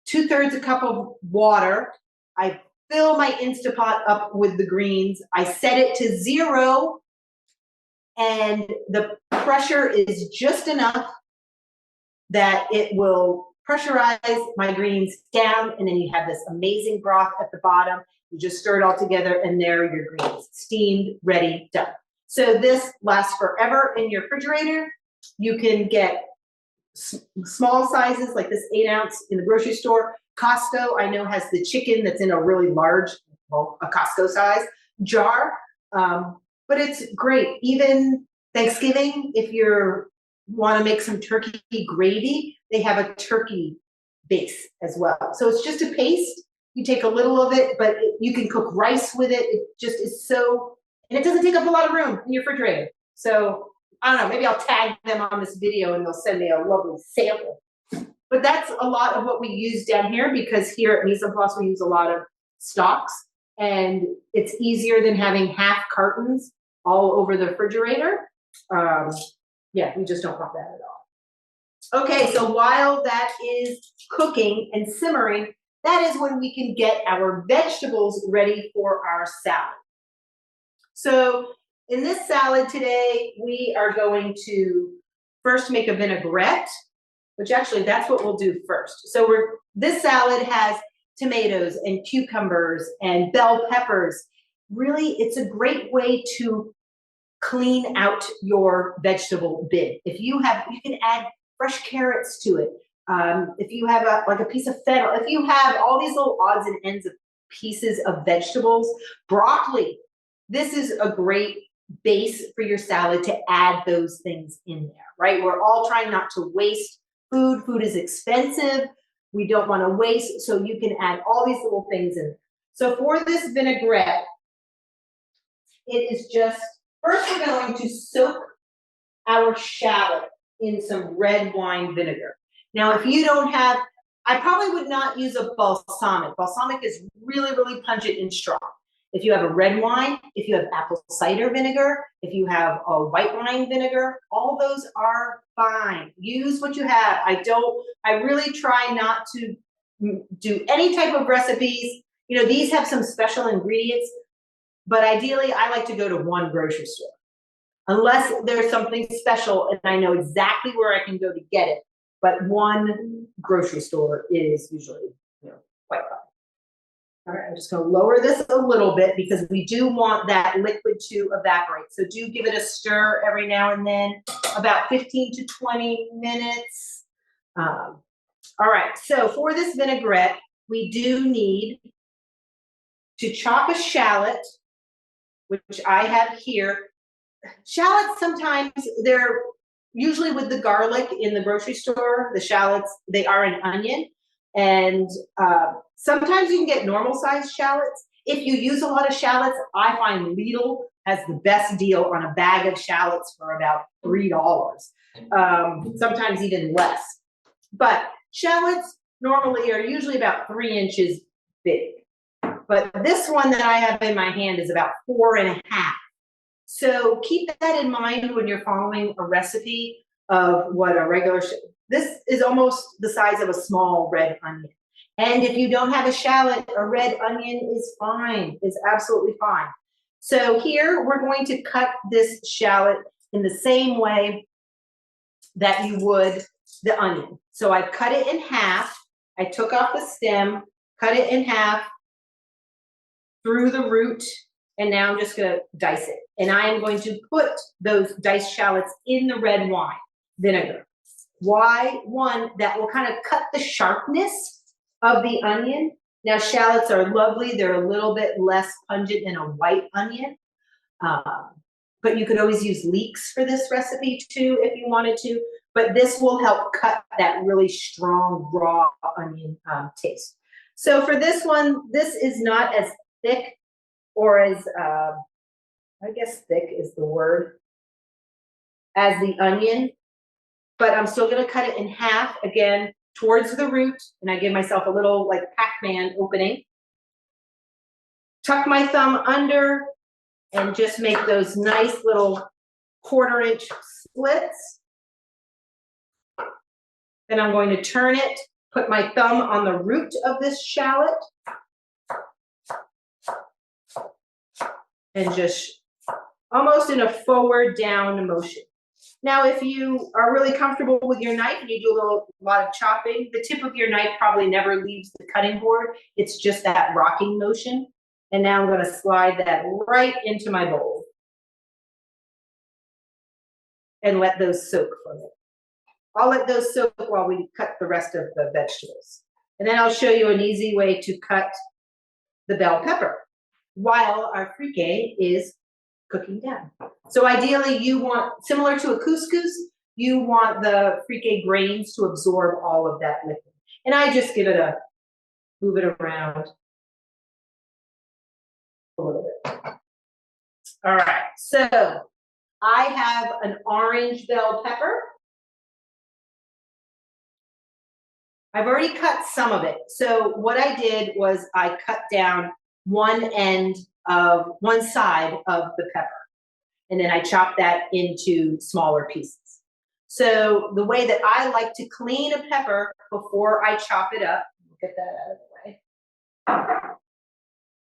2/3 a cup of water. I fill my Instapot up with the greens. I set it to 0, and the pressure is just enough that it will pressurize my greens down, and then you have this amazing broth at the bottom. You just stir it all together, and there are your greens, steamed, ready, done. So this lasts forever in your refrigerator. You can get small sizes like this 8 ounce in the grocery store. Costco, I know, has the chicken that's in a really large, well, a Costco size jar, but it's great. Even Thanksgiving, if you want to make some turkey gravy, they have a turkey base as well. So it's just a paste. You take a little of it, but you can cook rice with it. It just is so, and it doesn't take up a lot of room in your refrigerator. So I don't know, maybe I'll tag them on this video and they'll send me a lovely sample. but that's a lot of what we use down here, because here at Mise en Place we use a lot of stocks, and it's easier than having half cartons all over the refrigerator. Yeah, we just don't want that at all. Okay, so while that is cooking and simmering, that is when we can get our vegetables ready for our salad. So in this salad today, we are going to first make a vinaigrette, which actually that's what we'll do first. So this salad has tomatoes and cucumbers and bell peppers. Really, it's a great way to clean out your vegetable bin. If you can add fresh carrots to it. If you have a piece of fennel, if you have all these little odds and ends of pieces of vegetables, broccoli, this is a great base for your salad to add those things in there, right? We're all trying not to waste food. Food is expensive. We don't want to waste, so you can add all these little things in there. So for this vinaigrette, it is just, first we're going to soak our shallot in some red wine vinegar. Now, if you don't have, I probably would not use a balsamic. Balsamic is really, really pungent and strong. If you have a red wine, if you have apple cider vinegar, if you have a white wine vinegar, all those are fine. Use what you have. I really try not to do any type of recipes. You know, these have some special ingredients, but ideally I like to go to one grocery store. Unless there's something special and I know exactly where I can go to get it. But one grocery store is usually, quite fine. All right, I'm just gonna lower this a little bit because we do want that liquid to evaporate. So do give it a stir every now and then, about 15 to 20 minutes. All right, so for this vinaigrette, we do need to chop a shallot, which I have here. Shallots, sometimes they're usually with the garlic in the grocery store, the shallots, they are an onion. And sometimes you can get normal sized shallots. If you use a lot of shallots, I find Lidl has the best deal on a bag of shallots for about $3, sometimes even less. But shallots normally are usually about 3 inches big. But this one that I have in my hand is about 4.5. So keep that in mind when you're following a recipe of what a regular, this is almost the size of a small red onion. And if you don't have a shallot, a red onion is fine, is absolutely fine. So here we're going to cut this shallot in the same way that you would the onion. So I've cut it in half. I took off the stem, cut it in half through the root, and now I'm just gonna dice it. And I am going to put those diced shallots in the red wine vinegar. Why? One, that will kind of cut the sharpness of the onion. Now, shallots are lovely. They're a little bit less pungent than a white onion. But you could always use leeks for this recipe too, if you wanted to. But this will help cut that really strong raw onion taste. So for this one, this is not as thick or as, I guess thick is the word, as the onion, but I'm still gonna cut it in half, again, towards the root, and I give myself a little like Pac-Man opening. Tuck my thumb under and just make those nice little 1/4 inch splits. Then I'm going to turn it, put my thumb on the root of this shallot, and just almost in a forward down motion. Now, if you are really comfortable with your knife and you do a lot of chopping, the tip of your knife probably never leaves the cutting board. It's just that rocking motion. And now I'm going to slide that right into my bowl and let those soak for a minute. I'll let those soak while we cut the rest of the vegetables. And then I'll show you an easy way to cut the bell pepper while our fricassee is cooking down. So ideally you want, similar to a couscous, you want the fricassee grains to absorb all of that liquid. And I just give it a, move it around a little bit. All right, so I have an orange bell pepper. I've already cut some of it. So what I did was I cut down one side of the pepper, and then I chopped that into smaller pieces. So the way that I like to clean a pepper before I chop it up, get that out of the way.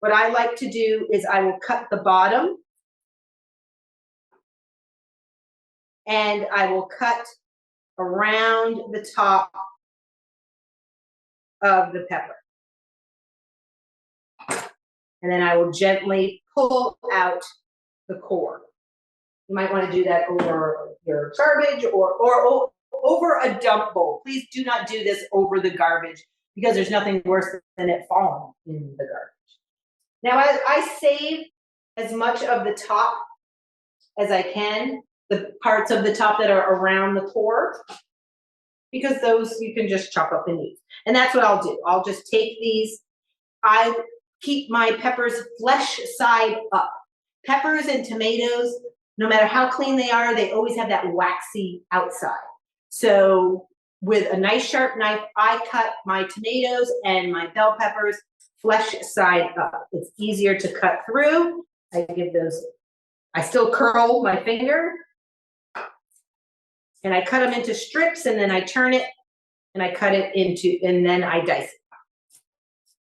What I like to do is I will cut the bottom, and I will cut around the top of the pepper. And then I will gently pull out the core. You might want to do that over your garbage or over a dump bowl. Please do not do this over the garbage, because there's nothing worse than it falling in the garbage. Now, I save as much of the top as I can, the parts of the top that are around the core, because those you can just chop up and use. And that's what I'll do. I'll just take these. I keep my peppers flesh side up. Peppers and tomatoes, no matter how clean they are, they always have that waxy outside. So with a nice sharp knife, I cut my tomatoes and my bell peppers flesh side up. It's easier to cut through. I still curl my finger, and I cut them into strips, and then I turn it and I cut it into, and then I dice it.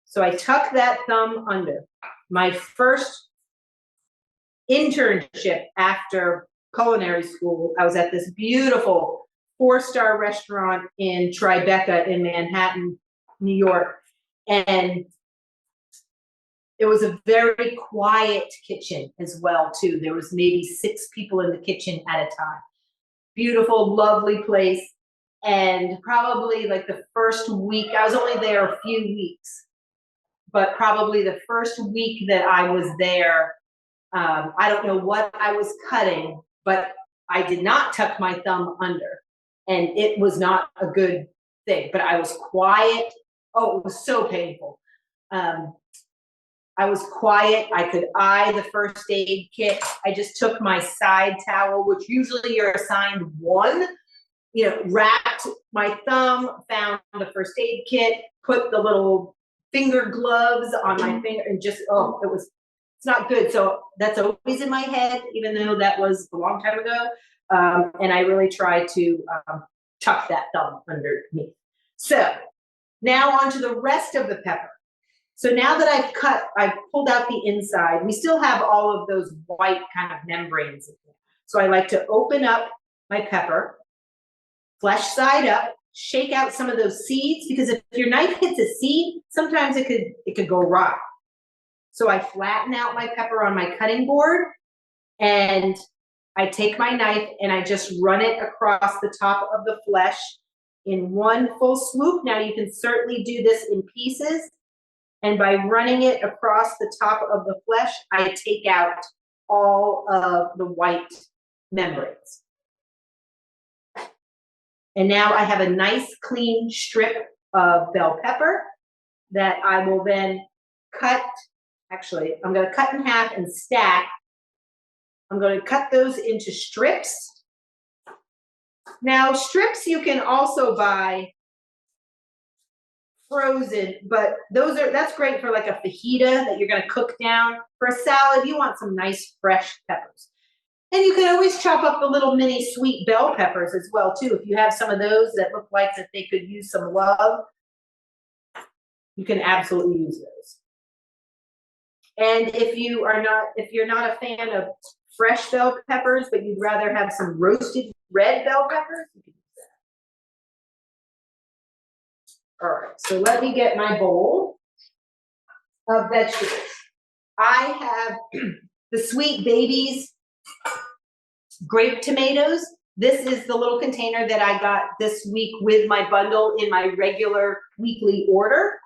So I tuck that thumb under. My first internship after culinary school, I was at this beautiful 4-star restaurant in Tribeca in Manhattan, New York. And it was a very quiet kitchen as well, too. There was maybe 6 people in the kitchen at a time. Beautiful, lovely place. And probably like the first week, I was only there a few weeks, but probably the first week that I was there, I don't know what I was cutting, but I did not tuck my thumb under, and it was not a good thing, but I was quiet. Oh, it was so painful. I was quiet. I could eye the first aid kit. I just took my side towel, which usually you're assigned one, wrapped my thumb, found the first aid kit, put the little finger gloves on my finger, and just, it's not good. So that's always in my head, even though that was a long time ago. And I really try to tuck that thumb underneath. So now on to the rest of the pepper. So now that I've pulled out the inside, we still have all of those white kind of membranes in there. So I like to open up my pepper, flesh side up, shake out some of those seeds, because if your knife hits a seed, sometimes it could go raw. So I flatten out my pepper on my cutting board, and I take my knife and I just run it across the top of the flesh in one full swoop. Now you can certainly do this in pieces. And by running it across the top of the flesh, I take out all of the white membranes. And now I have a nice clean strip of bell pepper that I will then cut. Actually, I'm going to cut in half and stack. I'm going to cut those into strips. Now, strips you can also buy frozen, but that's great for like a fajita that you're going to cook down. For a salad, you want some nice fresh peppers. And you can always chop up the little mini sweet bell peppers as well, too. If you have some of those that look like that they could use some love, you can absolutely use those. And if you're not a fan of fresh bell peppers, but you'd rather have some roasted red bell peppers, you can use that. All right, so let me get my bowl of vegetables. I have the Sweet Babies grape tomatoes. This is the little container that I got this week with my bundle in my regular weekly order.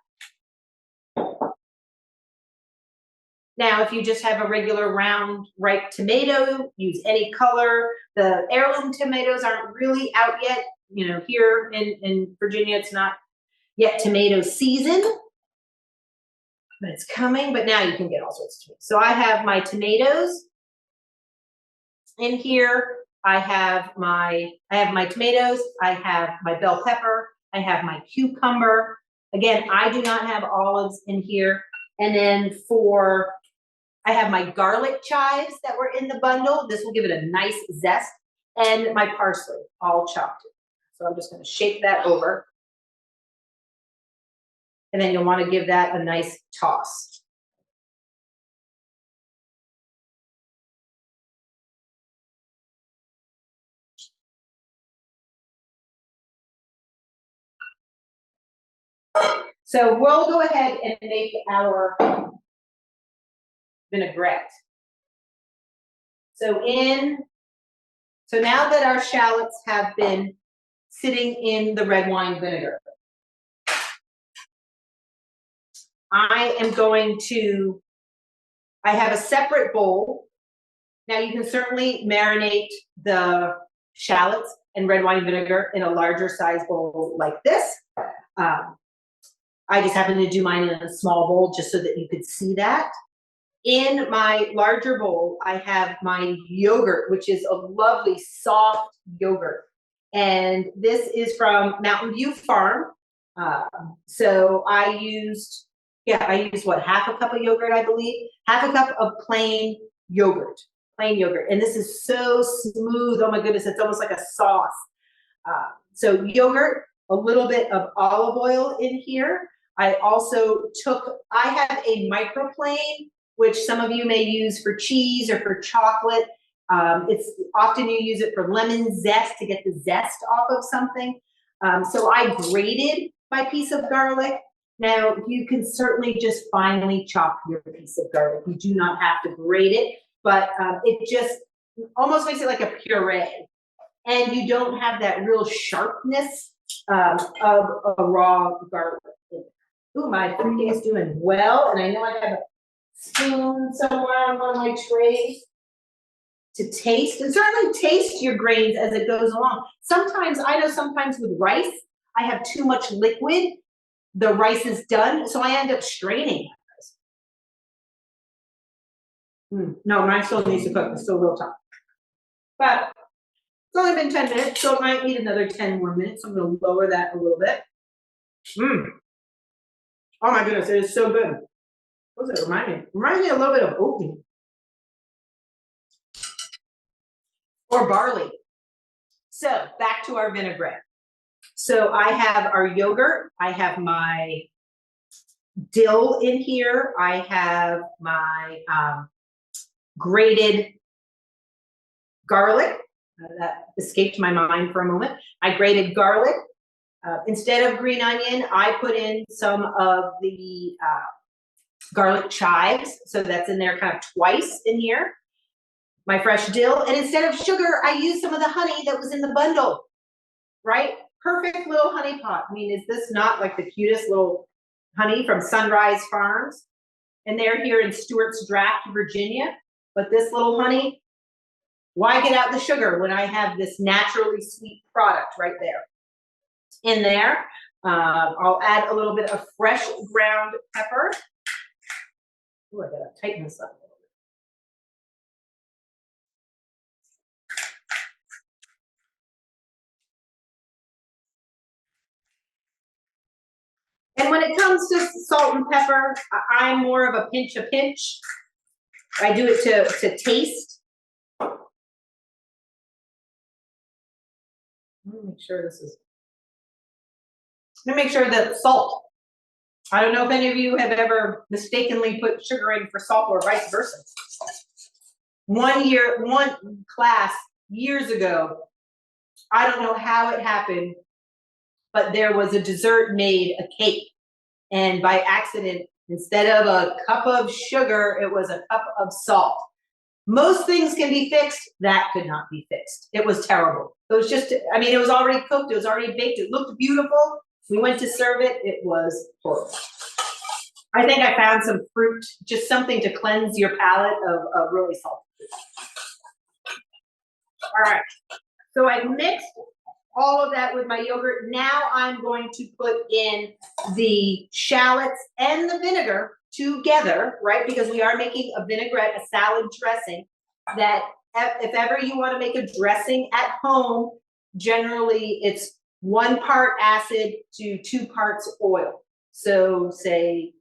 Now, if you just have a regular round ripe tomato, use any color. The heirloom tomatoes aren't really out yet. Here in Virginia, it's not yet tomato season, but it's coming. But now you can get all sorts of tomatoes. So I have my tomatoes in here. I have my tomatoes. I have my bell pepper. I have my cucumber. Again, I do not have olives in here. And then I have my garlic chives that were in the bundle. This will give it a nice zest. And my parsley, all chopped. So I'm just gonna shake that over. And then you'll wanna give that a nice toss. So we'll go ahead and make our vinaigrette. So now that our shallots have been sitting in the red wine vinegar, I have a separate bowl. Now you can certainly marinate the shallots and red wine vinegar in a larger size bowl like this. I just happen to do mine in a small bowl just so that you could see that. In my larger bowl, I have my yogurt, which is a lovely soft yogurt. And this is from Mountain View Farm. So I used what, half a cup of yogurt, I believe? Half a cup of plain yogurt. And this is so smooth. Oh my goodness, it's almost like a sauce. So yogurt, a little bit of olive oil in here. I have a microplane, which some of you may use for cheese or for chocolate. It's often you use it for lemon zest to get the zest off of something. So I grated my piece of garlic. Now you can certainly just finely chop your piece of garlic. You do not have to grate it, but it just almost makes it like a puree. And you don't have that real sharpness of a raw garlic. Ooh, my food is doing well, and I know I have a spoon somewhere on one of my trays to taste, and certainly taste your grains as it goes along. Sometimes with rice, I have too much liquid. The rice is done, so I end up straining rice. No, mine still needs to cook. It's still real tough. But it's only been 10 minutes, so it might need another 10 more minutes. I'm going to lower that a little bit. Oh my goodness, it is so good. What does it remind me? Reminds me a little bit of oatmeal. Or barley. So back to our vinaigrette. So I have our yogurt. I have my dill in here. I have my grated garlic. That escaped my mind for a moment. I grated garlic. Instead of green onion, I put in some of the garlic chives. So that's in there kind of twice in here. My fresh dill. And instead of sugar, I used some of the honey that was in the bundle, right? Perfect little honey pot. I mean, is this not like the cutest little honey from Sunrise Farms? And they're here in Stewart's Draft, Virginia. But this little honey, why get out the sugar when I have this naturally sweet product right there? In there, I'll add a little bit of fresh ground pepper. Ooh, I gotta tighten this up a little bit. And when it comes to salt and pepper, I'm more of a pinch. I do it to taste. Let me make sure this is. I'm gonna make sure that salt. I don't know if any of you have ever mistakenly put sugar in for salt or vice versa. One class years ago, I don't know how it happened, but there was a dessert made, a cake, and by accident, instead of a cup of sugar, it was a cup of salt. Most things can be fixed. That could not be fixed. It was terrible. It was just, I mean, it was already cooked. It was already baked. It looked beautiful. We went to serve it. It was horrible. I think I found some fruit, just something to cleanse your palate of really salty food. All right. So I mixed all of that with my yogurt. Now I'm going to put in the shallots and the vinegar together, right? Because we are making a vinaigrette, a salad dressing, that if ever you want to make a dressing at home, generally it's 1 part acid to 2 parts oil. So say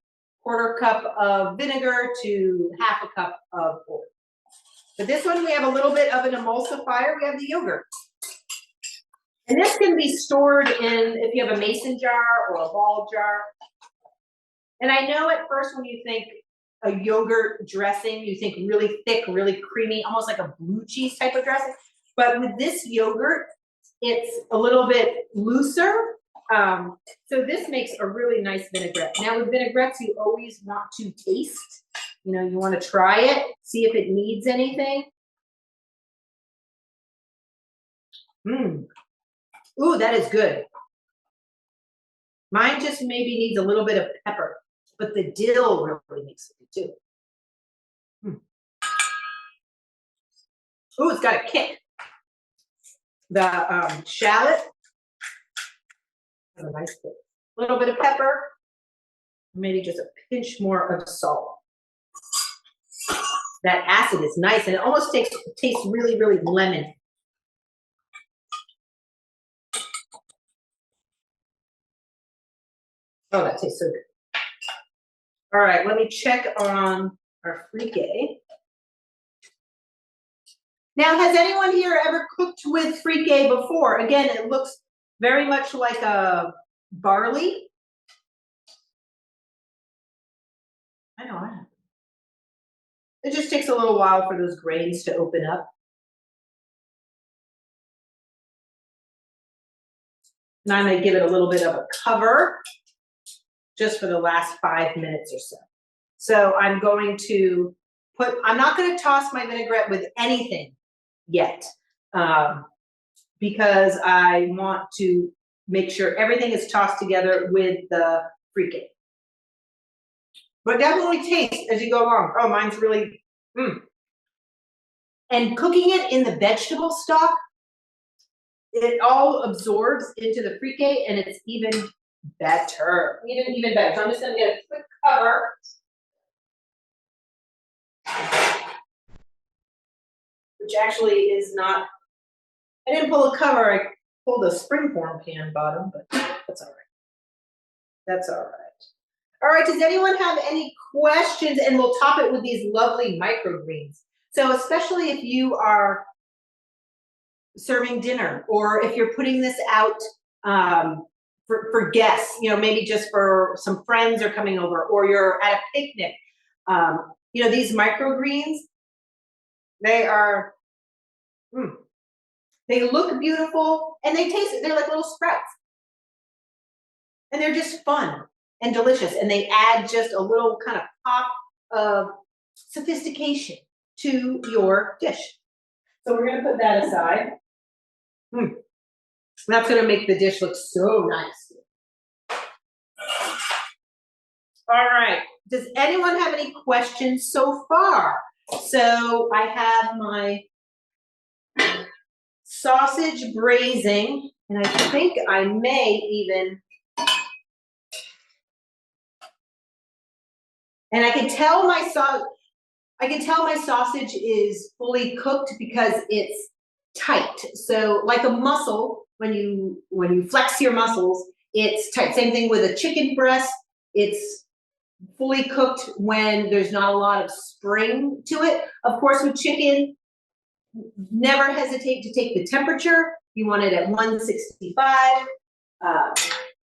1/4 cup of vinegar to 1/2 cup of oil. But this one, we have a little bit of an emulsifier. We have the yogurt. And this can be stored in, if you have a mason jar or a ball jar. And I know at first when you think a yogurt dressing, you think really thick, really creamy, almost like a blue cheese type of dressing. But with this yogurt, it's a little bit looser. So this makes a really nice vinaigrette. Now with vinaigrettes, you always want to taste. You know, you want to try it, see if it needs anything. Ooh, that is good. Mine just maybe needs a little bit of pepper, but the dill really makes it good too. Ooh, it's got a kick. The shallot, a nice kick. A little bit of pepper, maybe just a pinch more of salt. That acid is nice, and it almost tastes really, really lemon. Oh, that tastes so good. All right, let me check on our fricke. Now, has anyone here ever cooked with fricke before? Again, it looks very much like a barley. I know I have. It just takes a little while for those grains to open up. And I'm going to give it a little bit of a cover just for the last 5 minutes or so. So I'm going to I'm not going to toss my vinaigrette with anything yet, because I want to make sure everything is tossed together with the fricke. But definitely taste as you go along. Oh, mine's really, And cooking it in the vegetable stock, it all absorbs into the fricke, and it's even better. Even better. So I'm just going to get a quick cover. Which actually is not, I didn't pull a cover, I pulled a springform pan bottom, but that's all right. That's all right. All right, does anyone have any questions? And we'll top it with these lovely microgreens. So especially if you are serving dinner, or if you're putting this out for guests, you know, maybe just for some friends are coming over, or you're at a picnic. You know, these microgreens, they are, they look beautiful, and they taste, they're like little sprouts. And they're just fun and delicious, and they add just a little kind of pop of sophistication to your dish. So we're gonna put that aside. That's gonna make the dish look so nice. All right, does anyone have any questions so far? So I have my sausage braising, and I think I may even, and I can tell my sausage is fully cooked because it's tight. So like a muscle, when you flex your muscles, it's tight. Same thing with a chicken breast. It's fully cooked when there's not a lot of spring to it. Of course, with chicken, never hesitate to take the temperature. You want it at 165.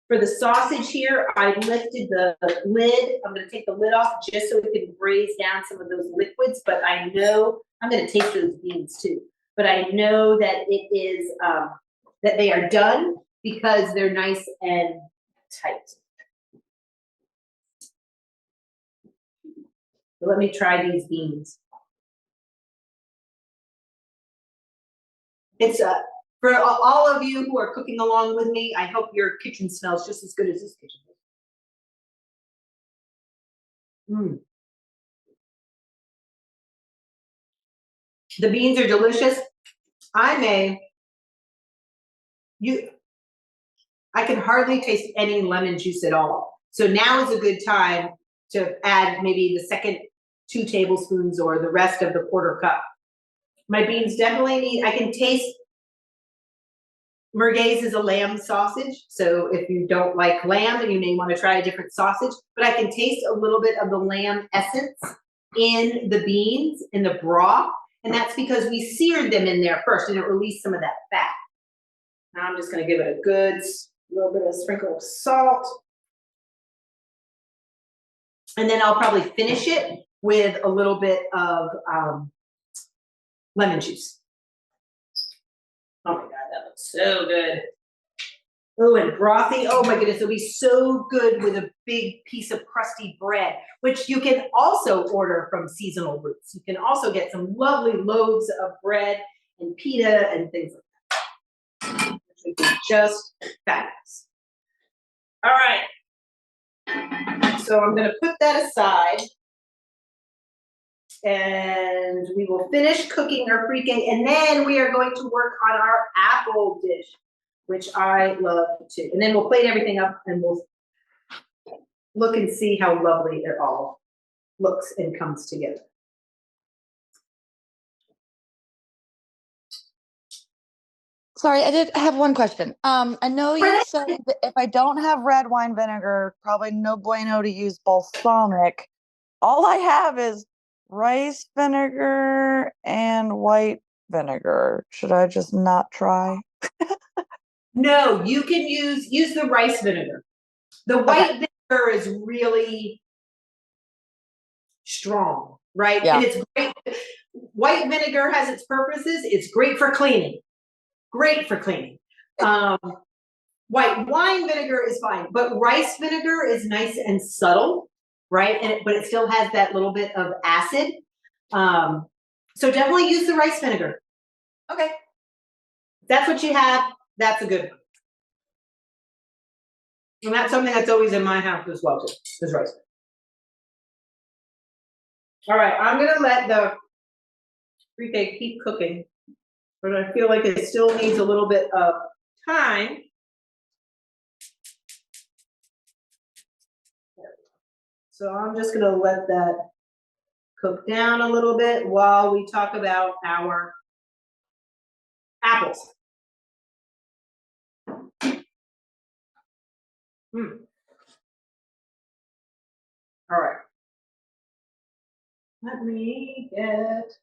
For the sausage here, I lifted the lid. I'm going to take the lid off just so we can braise down some of those liquids, but I know, I'm going to taste those beans too, but I know that it is, that they are done because they're nice and tight. So let me try these beans. It's for all of you who are cooking along with me, I hope your kitchen smells just as good as this kitchen does. The beans are delicious. I can hardly taste any lemon juice at all. So now is a good time to add maybe the second 2 tablespoons or the rest of the 1/4 cup. My beans definitely need, I can taste merguez is a lamb sausage. So if you don't like lamb, then you may want to try a different sausage. But I can taste a little bit of the lamb essence in the beans, in the broth. And that's because we seared them in there first and it released some of that fat. Now I'm just going to give it a good little bit of sprinkle of salt. And then I'll probably finish it with a little bit of lemon juice. Oh my God, that looks so good. Oh, and brothy. Oh my goodness, it'll be so good with a big piece of crusty bread, which you can also order from Seasonal Roots. You can also get some lovely loaves of bread and pita and things like that, which would be just fabulous. All right. So I'm going to put that aside. And we will finish cooking our freaking, and then we are going to work on our apple dish, which I love too. And then we'll plate everything up and we'll look and see how lovely it all looks and comes together. Sorry, I did have one question. I know you said that if I don't have red wine vinegar, probably no bueno to use balsamic. All I have is rice vinegar and white vinegar. Should I just not try? No, you can use the rice vinegar. The white vinegar is really strong, right? Yeah. And it's great. White vinegar has its purposes. It's great for cleaning. Great for cleaning. White wine vinegar is fine, but rice vinegar is nice and subtle, right? But it still has that little bit of acid. So definitely use the rice vinegar. Okay. If that's what you have, that's a good one. And that's something that's always in my house as well, too, is rice vinegar. All right, I'm gonna let the pre-cake keep cooking, but I feel like it still needs a little bit of time. So I'm just gonna let that cook down a little bit while we talk about our apples. All right. Let me get.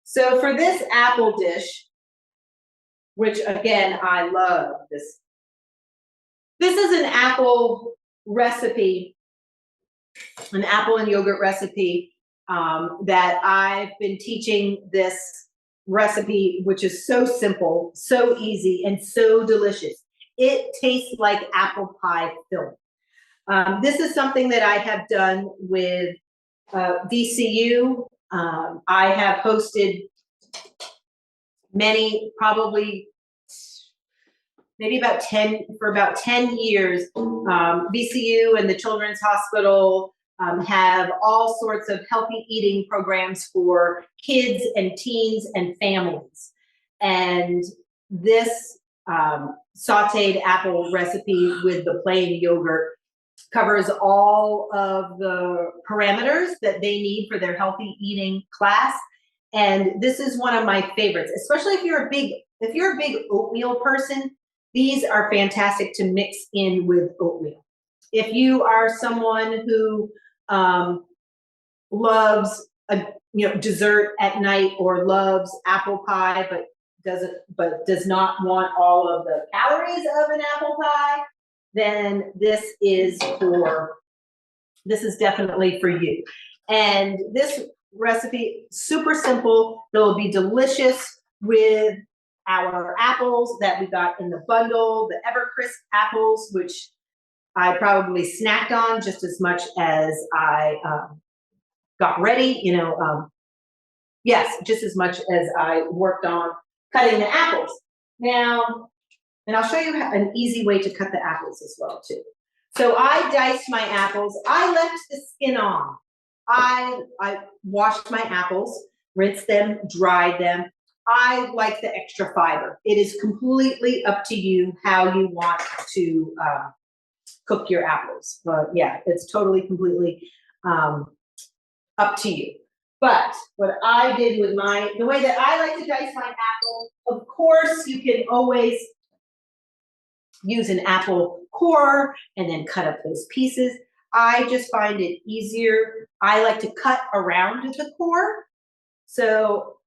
So for this apple dish, which again, I love this. This is an apple recipe, an apple and yogurt recipe that I've been teaching this recipe, which is so simple, so easy, and so delicious. It tastes like apple pie filling. This is something that I have done with VCU. I have hosted many, probably maybe about 10 years. VCU and the Children's Hospital have all sorts of healthy eating programs for kids and teens and families. And this sauteed apple recipe with the plain yogurt covers all of the parameters that they need for their healthy eating class. And this is one of my favorites, especially if you're a big oatmeal person. These are fantastic to mix in with oatmeal. If you are someone who loves a dessert at night or loves apple pie but does not want all of the calories of an apple pie, then this is definitely for you. And this recipe, super simple. It'll be delicious with our apples that we got in the bundle, the Evercrisp apples, which I probably snacked on just as much as I got ready, yes, just as much as I worked on cutting the apples. Now, and I'll show you an easy way to cut the apples as well too. So I diced my apples. I left the skin on. I washed my apples, rinsed them, dried them. I like the extra fiber. It is completely up to you how you want to cook your apples. But yeah, it's totally, completely up to you. But what I did with the way that I like to dice my apple, of course, you can always use an apple core and then cut up those pieces. I just find it easier. I like to cut around the core. So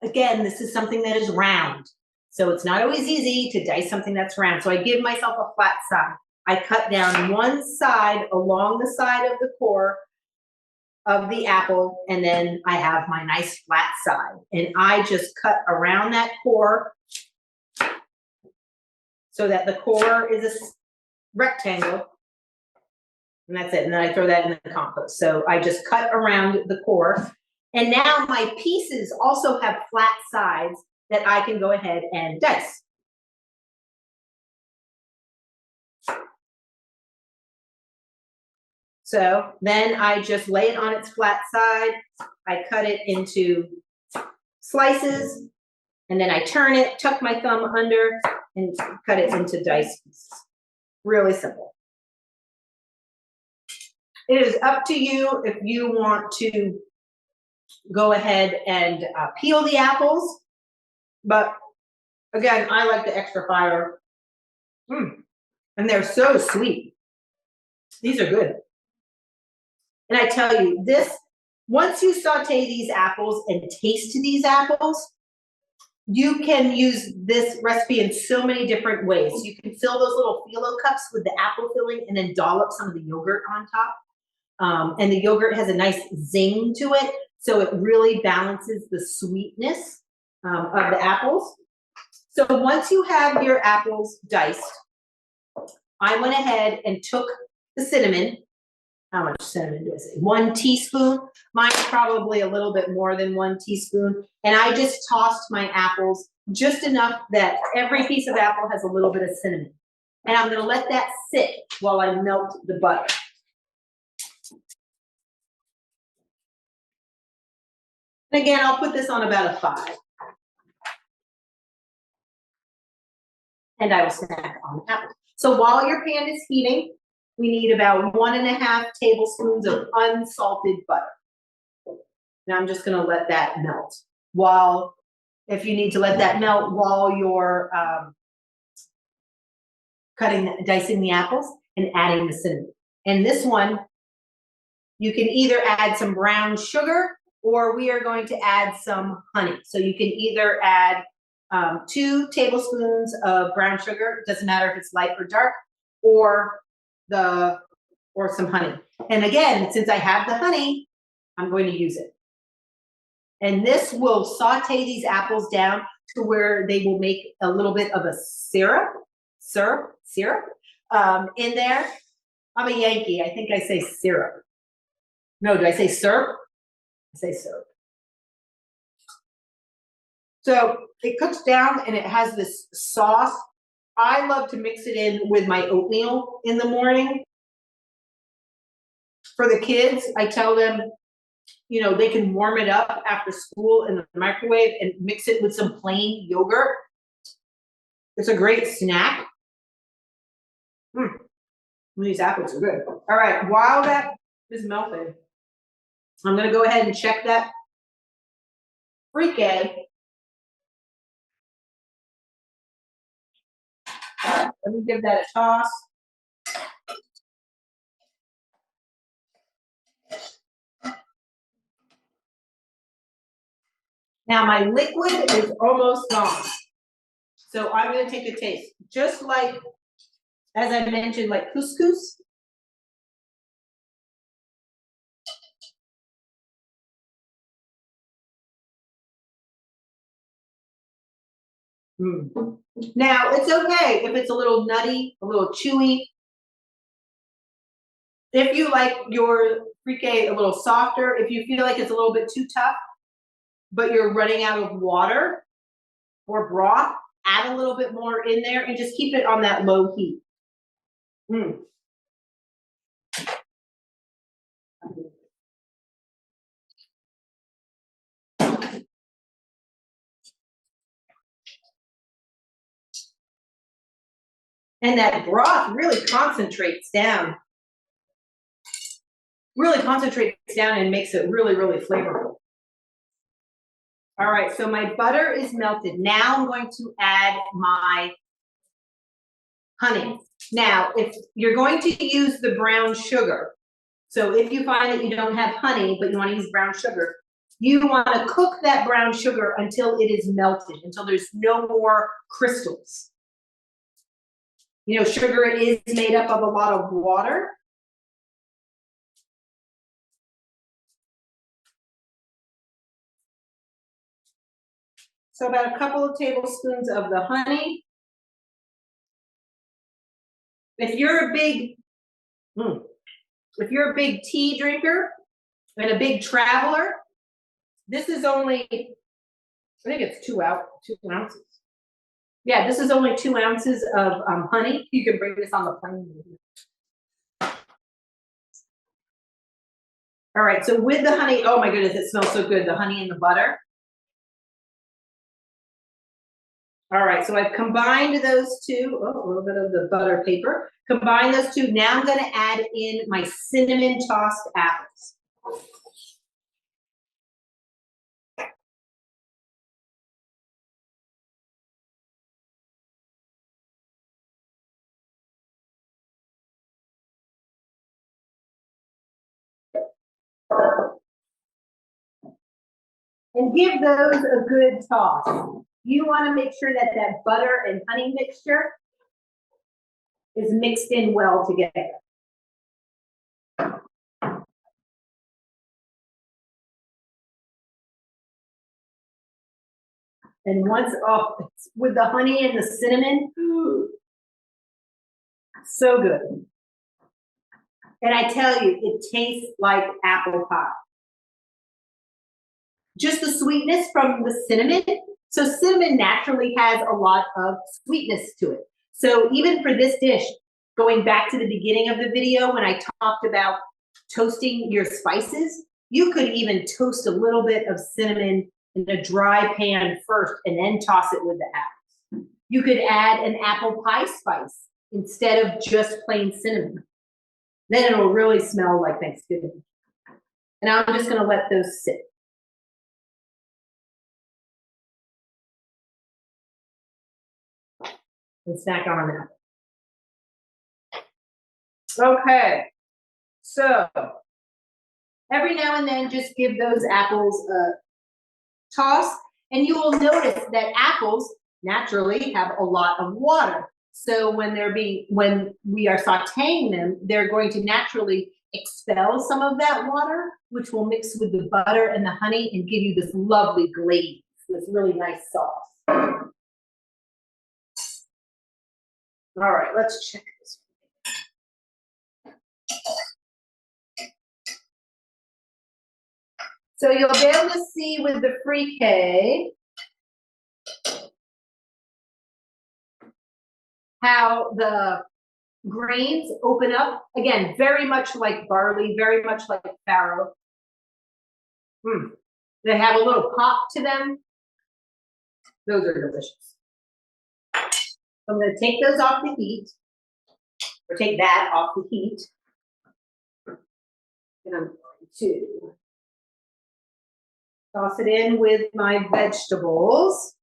again, this is something that is round. So it's not always easy to dice something that's round. So I give myself a flat side. I cut down one side along the side of the core of the apple, and then I have my nice flat side. And I just cut around that core so that the core is a rectangle. And that's it. And then I throw that in the compost. So I just cut around the core. And now my pieces also have flat sides that I can go ahead and dice. So then I just lay it on its flat side. I cut it into slices, and then I turn it, tuck my thumb under, and cut it into dice pieces. Really simple. It is up to you if you want to go ahead and peel the apples. But again, I like the extra fire. And they're so sweet. These are good. And I tell you, once you saute these apples and taste these apples, you can use this recipe in so many different ways. You can fill those little phyllo cups with the apple filling and then dollop some of the yogurt on top. And the yogurt has a nice zing to it, so it really balances the sweetness of the apples. So once you have your apples diced, I went ahead and took the cinnamon. How much cinnamon do I say? 1 teaspoon. Mine's probably a little bit more than 1 teaspoon. And I just tossed my apples just enough that every piece of apple has a little bit of cinnamon. And I'm going to let that sit while I melt the butter. And again, I'll put this on about a 5. And I will snack on the apple. So while your pan is heating, we need about 1.5 tablespoons of unsalted butter. Now I'm just gonna let that melt. If you need to let that melt while you're dicing the apples and adding the cinnamon. And this one, you can either add some brown sugar or we are going to add some honey. So you can either add 2 tablespoons of brown sugar, doesn't matter if it's light or dark, or some honey. And again, since I have the honey, I'm going to use it. And this will saute these apples down to where they will make a little bit of a syrup in there. I'm a Yankee, I think I say syrup. No, do I say syrup? I say syrup. So it cooks down and it has this sauce. I love to mix it in with my oatmeal in the morning. For the kids, I tell them, they can warm it up after school in the microwave and mix it with some plain yogurt. It's a great snack. These apples are good. All right, while that is melting, I'm gonna go ahead and check that freak egg. Let me give that a toss. Now my liquid is almost gone. So I'm gonna take a taste. Just like, as I mentioned, like couscous. Now it's okay if it's a little nutty, a little chewy. If you like your fricassee a little softer, if you feel like it's a little bit too tough, but you're running out of water or broth, add a little bit more in there and just keep it on that low heat. And that broth really concentrates down. Really concentrates down and makes it really, really flavorful. All right, so my butter is melted. Now I'm going to add my honey. Now, if you're going to use the brown sugar, so if you find that you don't have honey, but you want to use brown sugar, you want to cook that brown sugar until it is melted, until there's no more crystals. You know, sugar is made up of a lot of water. So about a couple of tablespoons of the honey. If you're a big tea drinker and a big traveler, this is only, I think it's 2 ounces. Yeah, this is only 2 ounces of honey. You can bring this on the plane. All right, so with the honey, oh my goodness, it smells so good, the honey and the butter. All right, so I've combined those two. Oh, a little bit of the butter paper. Combine those two. Now I'm going to add in my cinnamon tossed apples. And give those a good toss. You want to make sure that that butter and honey mixture is mixed in well together. And once, oh, with the honey and the cinnamon, so good. And I tell you, it tastes like apple pie. Just the sweetness from the cinnamon. So cinnamon naturally has a lot of sweetness to it. So even for this dish, going back to the beginning of the video when I talked about toasting your spices, you could even toast a little bit of cinnamon in a dry pan first and then toss it with the apples. You could add an apple pie spice instead of just plain cinnamon. Then it'll really smell like Thanksgiving. And I'm just gonna let those sit. And snack on an apple. Okay, so every now and then just give those apples a toss, and you will notice that apples naturally have a lot of water. So when we are sauteing them, they're going to naturally expel some of that water, which will mix with the butter and the honey and give you this lovely glaze, this really nice sauce. All right, let's check this. So you'll be able to see with the free-K how the grains open up. Again, very much like barley, very much like farro. They have a little pop to them. Those are delicious. I'm going to take those off the heat, or take that off the heat. And I'm going to toss it in with my vegetables.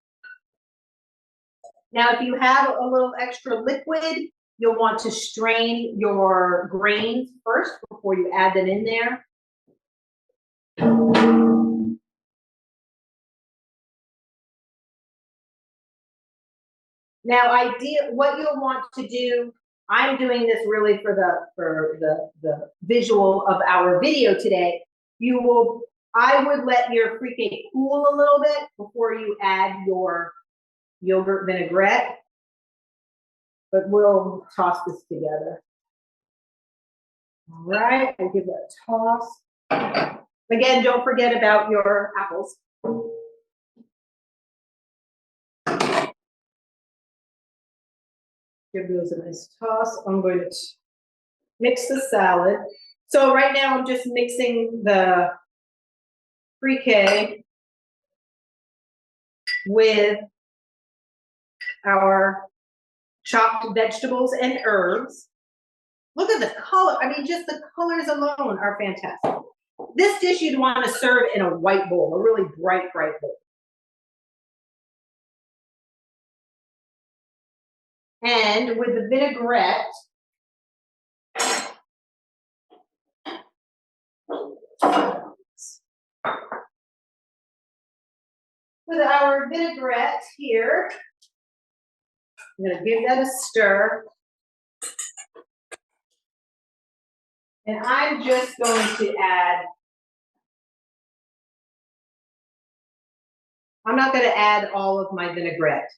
Now, if you have a little extra liquid, you'll want to strain your grains first before you add them in there. Now, what you'll want to do, I'm doing this really for the visual of our video today. I would let your free-K cool a little bit before you add your yogurt vinaigrette, but we'll toss this together. All right, I'll give that a toss. Again, don't forget about your apples. Give those a nice toss. I'm going to mix the salad. So right now I'm just mixing the free-K with our chopped vegetables and herbs. Look at the color. I mean, just the colors alone are fantastic. This dish you'd want to serve in a white bowl, a really bright, bright bowl. And with the vinaigrette, with our vinaigrette here, I'm going to give that a stir. And I'm just going to add, I'm not going to add all of my vinaigrette.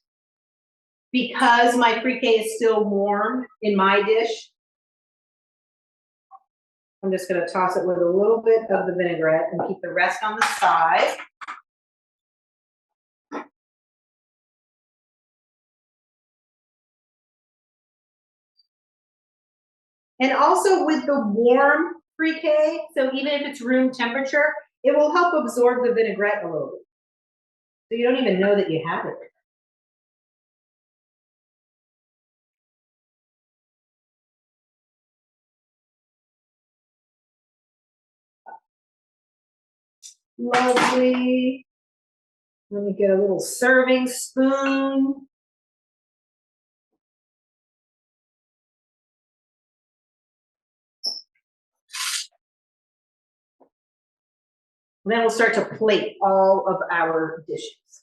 Because my pre-K is still warm in my dish, I'm just going to toss it with a little bit of the vinaigrette and keep the rest on the side. And also with the warm pre-K, so even if it's room temperature, it will help absorb the vinaigrette a little bit. So you don't even know that you have it. Lovely. Let me get a little serving spoon. And then we'll start to plate all of our dishes.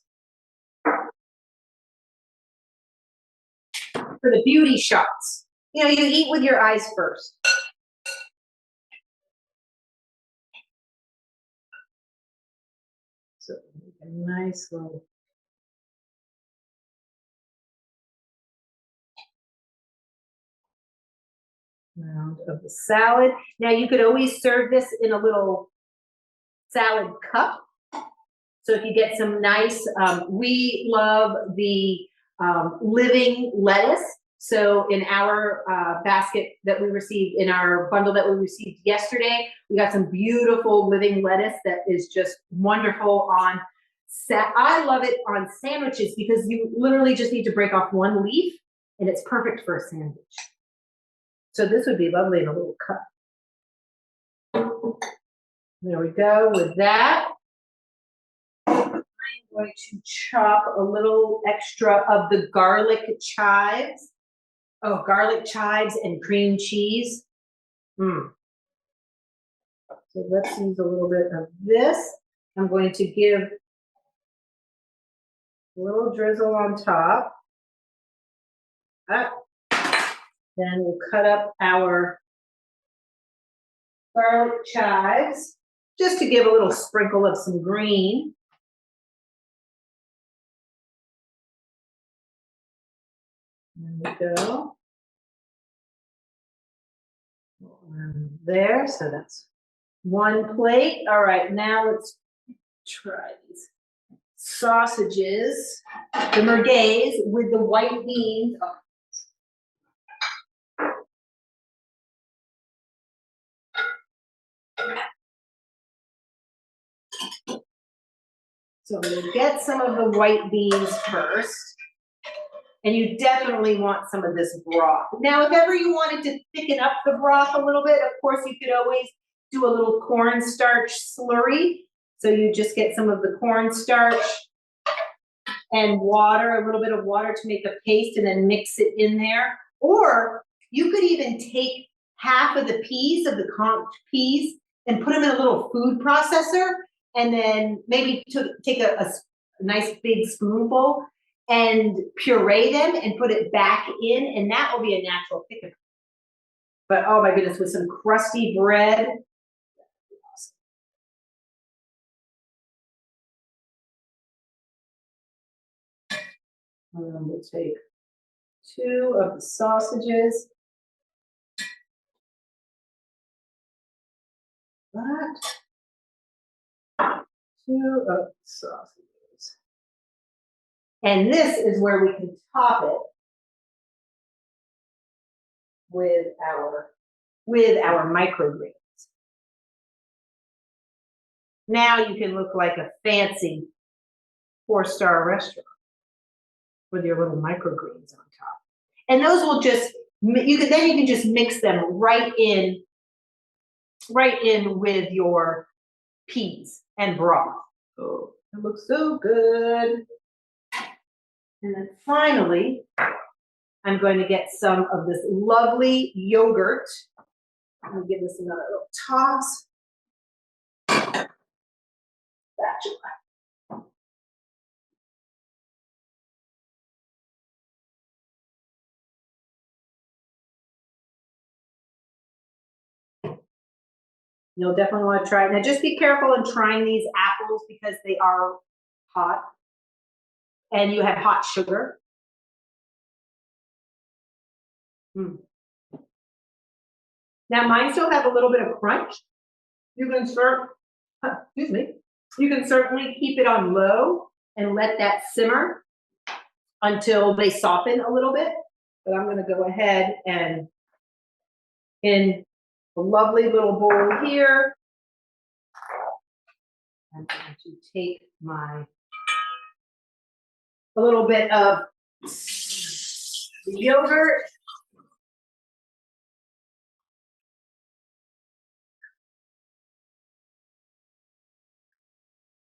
For the beauty shots, you know, you eat with your eyes first. So a nice little round of the salad. Now you could always serve this in a little salad cup. So if you get some nice, we love the living lettuce. So in our basket that we received, in our bundle that we received yesterday, we got some beautiful living lettuce that is just wonderful on, I love it on sandwiches because you literally just need to break off one leaf and it's perfect for a sandwich. So this would be lovely in a little cup. There we go with that. I'm going to chop a little extra of the garlic chives. Oh, garlic chives and cream cheese. So let's use a little bit of this. I'm going to give a little drizzle on top. Then we'll cut up our garlic chives just to give a little sprinkle of some green. There we go. There, so that's one plate. All right, now let's try these sausages, the merguez with the white beans. So we'll get some of the white beans first. And you definitely want some of this broth. Now, if ever you wanted to thicken up the broth a little bit, of course, you could always do a little cornstarch slurry. So you just get some of the cornstarch and water, a little bit of water to make a paste and then mix it in there. Or you could even take half of the peas, of the conch peas, and put them in a little food processor, and then maybe take a nice big spoonful and puree them and put it back in, and that will be a natural thickener. But oh my goodness, with some crusty bread. We'll take 2 of the sausages. That. 2 of the sausages. And this is where we can top it with our microgreens. Now you can look like a fancy 4-star restaurant with your little microgreens on top. And those will just, you can just mix them right in with your peas and broth. Oh, it looks so good. And then finally, I'm going to get some of this lovely yogurt. I'm going to give this another little toss. Spatula. You'll definitely want to try it. Now just be careful in trying these apples because they are hot and you have hot sugar. Now mine still have a little bit of crunch. You can you can certainly keep it on low and let that simmer until they soften a little bit. But I'm going to go ahead and in a lovely little bowl here, I'm going to take a little bit of yogurt.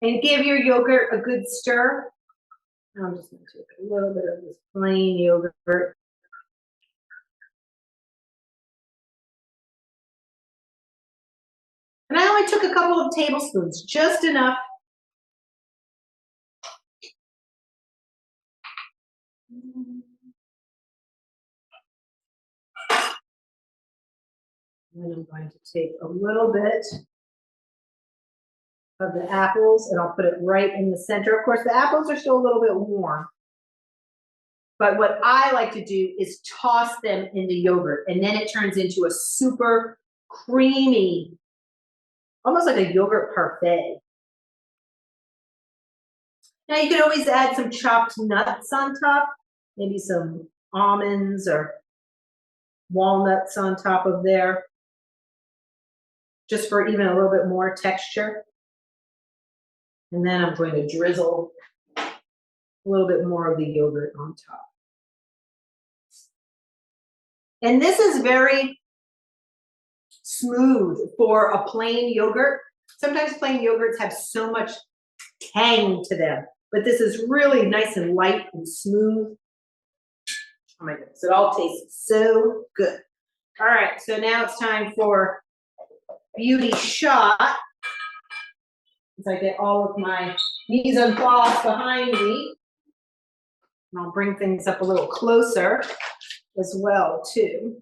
And give your yogurt a good stir. I'm just going to take a little bit of this plain yogurt. And I only took a couple of tablespoons, just enough. And then I'm going to take a little bit of the apples and I'll put it right in the center. Of course, the apples are still a little bit warm. But what I like to do is toss them in the yogurt and then it turns into a super creamy, almost like a yogurt parfait. Now you can always add some chopped nuts on top, maybe some almonds or walnuts on top of there, just for even a little bit more texture. And then I'm going to drizzle a little bit more of the yogurt on top. And this is very smooth for a plain yogurt. Sometimes plain yogurts have so much tang to them, but this is really nice and light and smooth. Oh my goodness, it all tastes so good. All right, so now it's time for beauty shot. As I get all of my mise en place behind me. And I'll bring things up a little closer as well, too.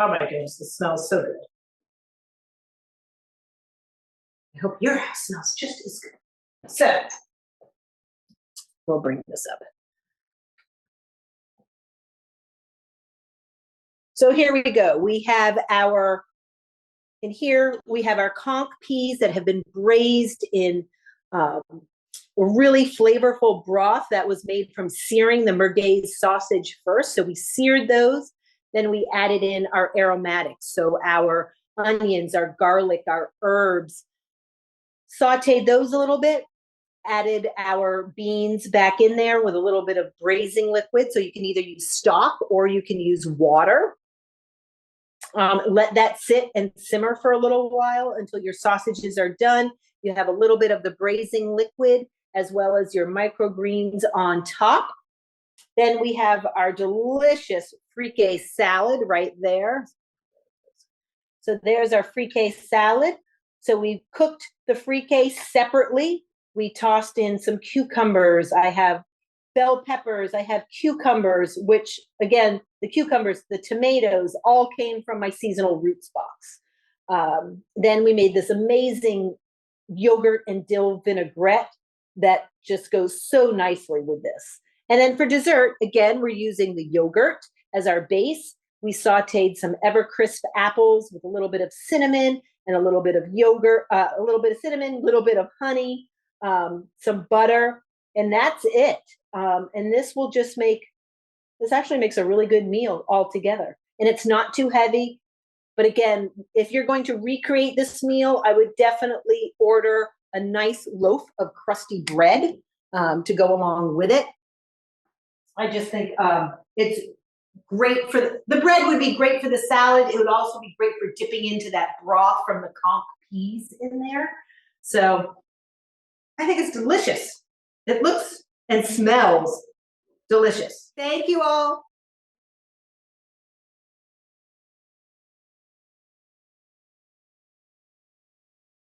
Oh my goodness, this smells so good. I hope your house smells just as good. So, we'll bring this up. So here we go. We have our conch peas that have been braised in a really flavorful broth that was made from searing the merguez sausage first. So we seared those. Then we added in our aromatics. So our onions, our garlic, our herbs, sauteed those a little bit, added our beans back in there with a little bit of braising liquid. So you can either use stock or you can use water. Let that sit and simmer for a little while until your sausages are done. You have a little bit of the braising liquid as well as your microgreens on top. Then we have our delicious fricassee salad right there. So there's our fricassee salad. So we cooked the fricassee separately. We tossed in some cucumbers. I have bell peppers. I have cucumbers, which again, the cucumbers, the tomatoes, all came from my seasonal roots box. Then we made this amazing yogurt and dill vinaigrette that just goes so nicely with this. And then for dessert, again, we're using the yogurt as our base. We sauteed some Evercrisp apples with a little bit of cinnamon and a little bit of yogurt, a little bit of cinnamon, a little bit of honey, some butter, and that's it. And this actually makes a really good meal all together. And it's not too heavy. But again, if you're going to recreate this meal, I would definitely order a nice loaf of crusty bread to go along with it. I just think it's great for the bread would be great for the salad. It would also be great for dipping into that broth from the conch peas in there. So I think it's delicious. It looks and smells delicious. Thank you all.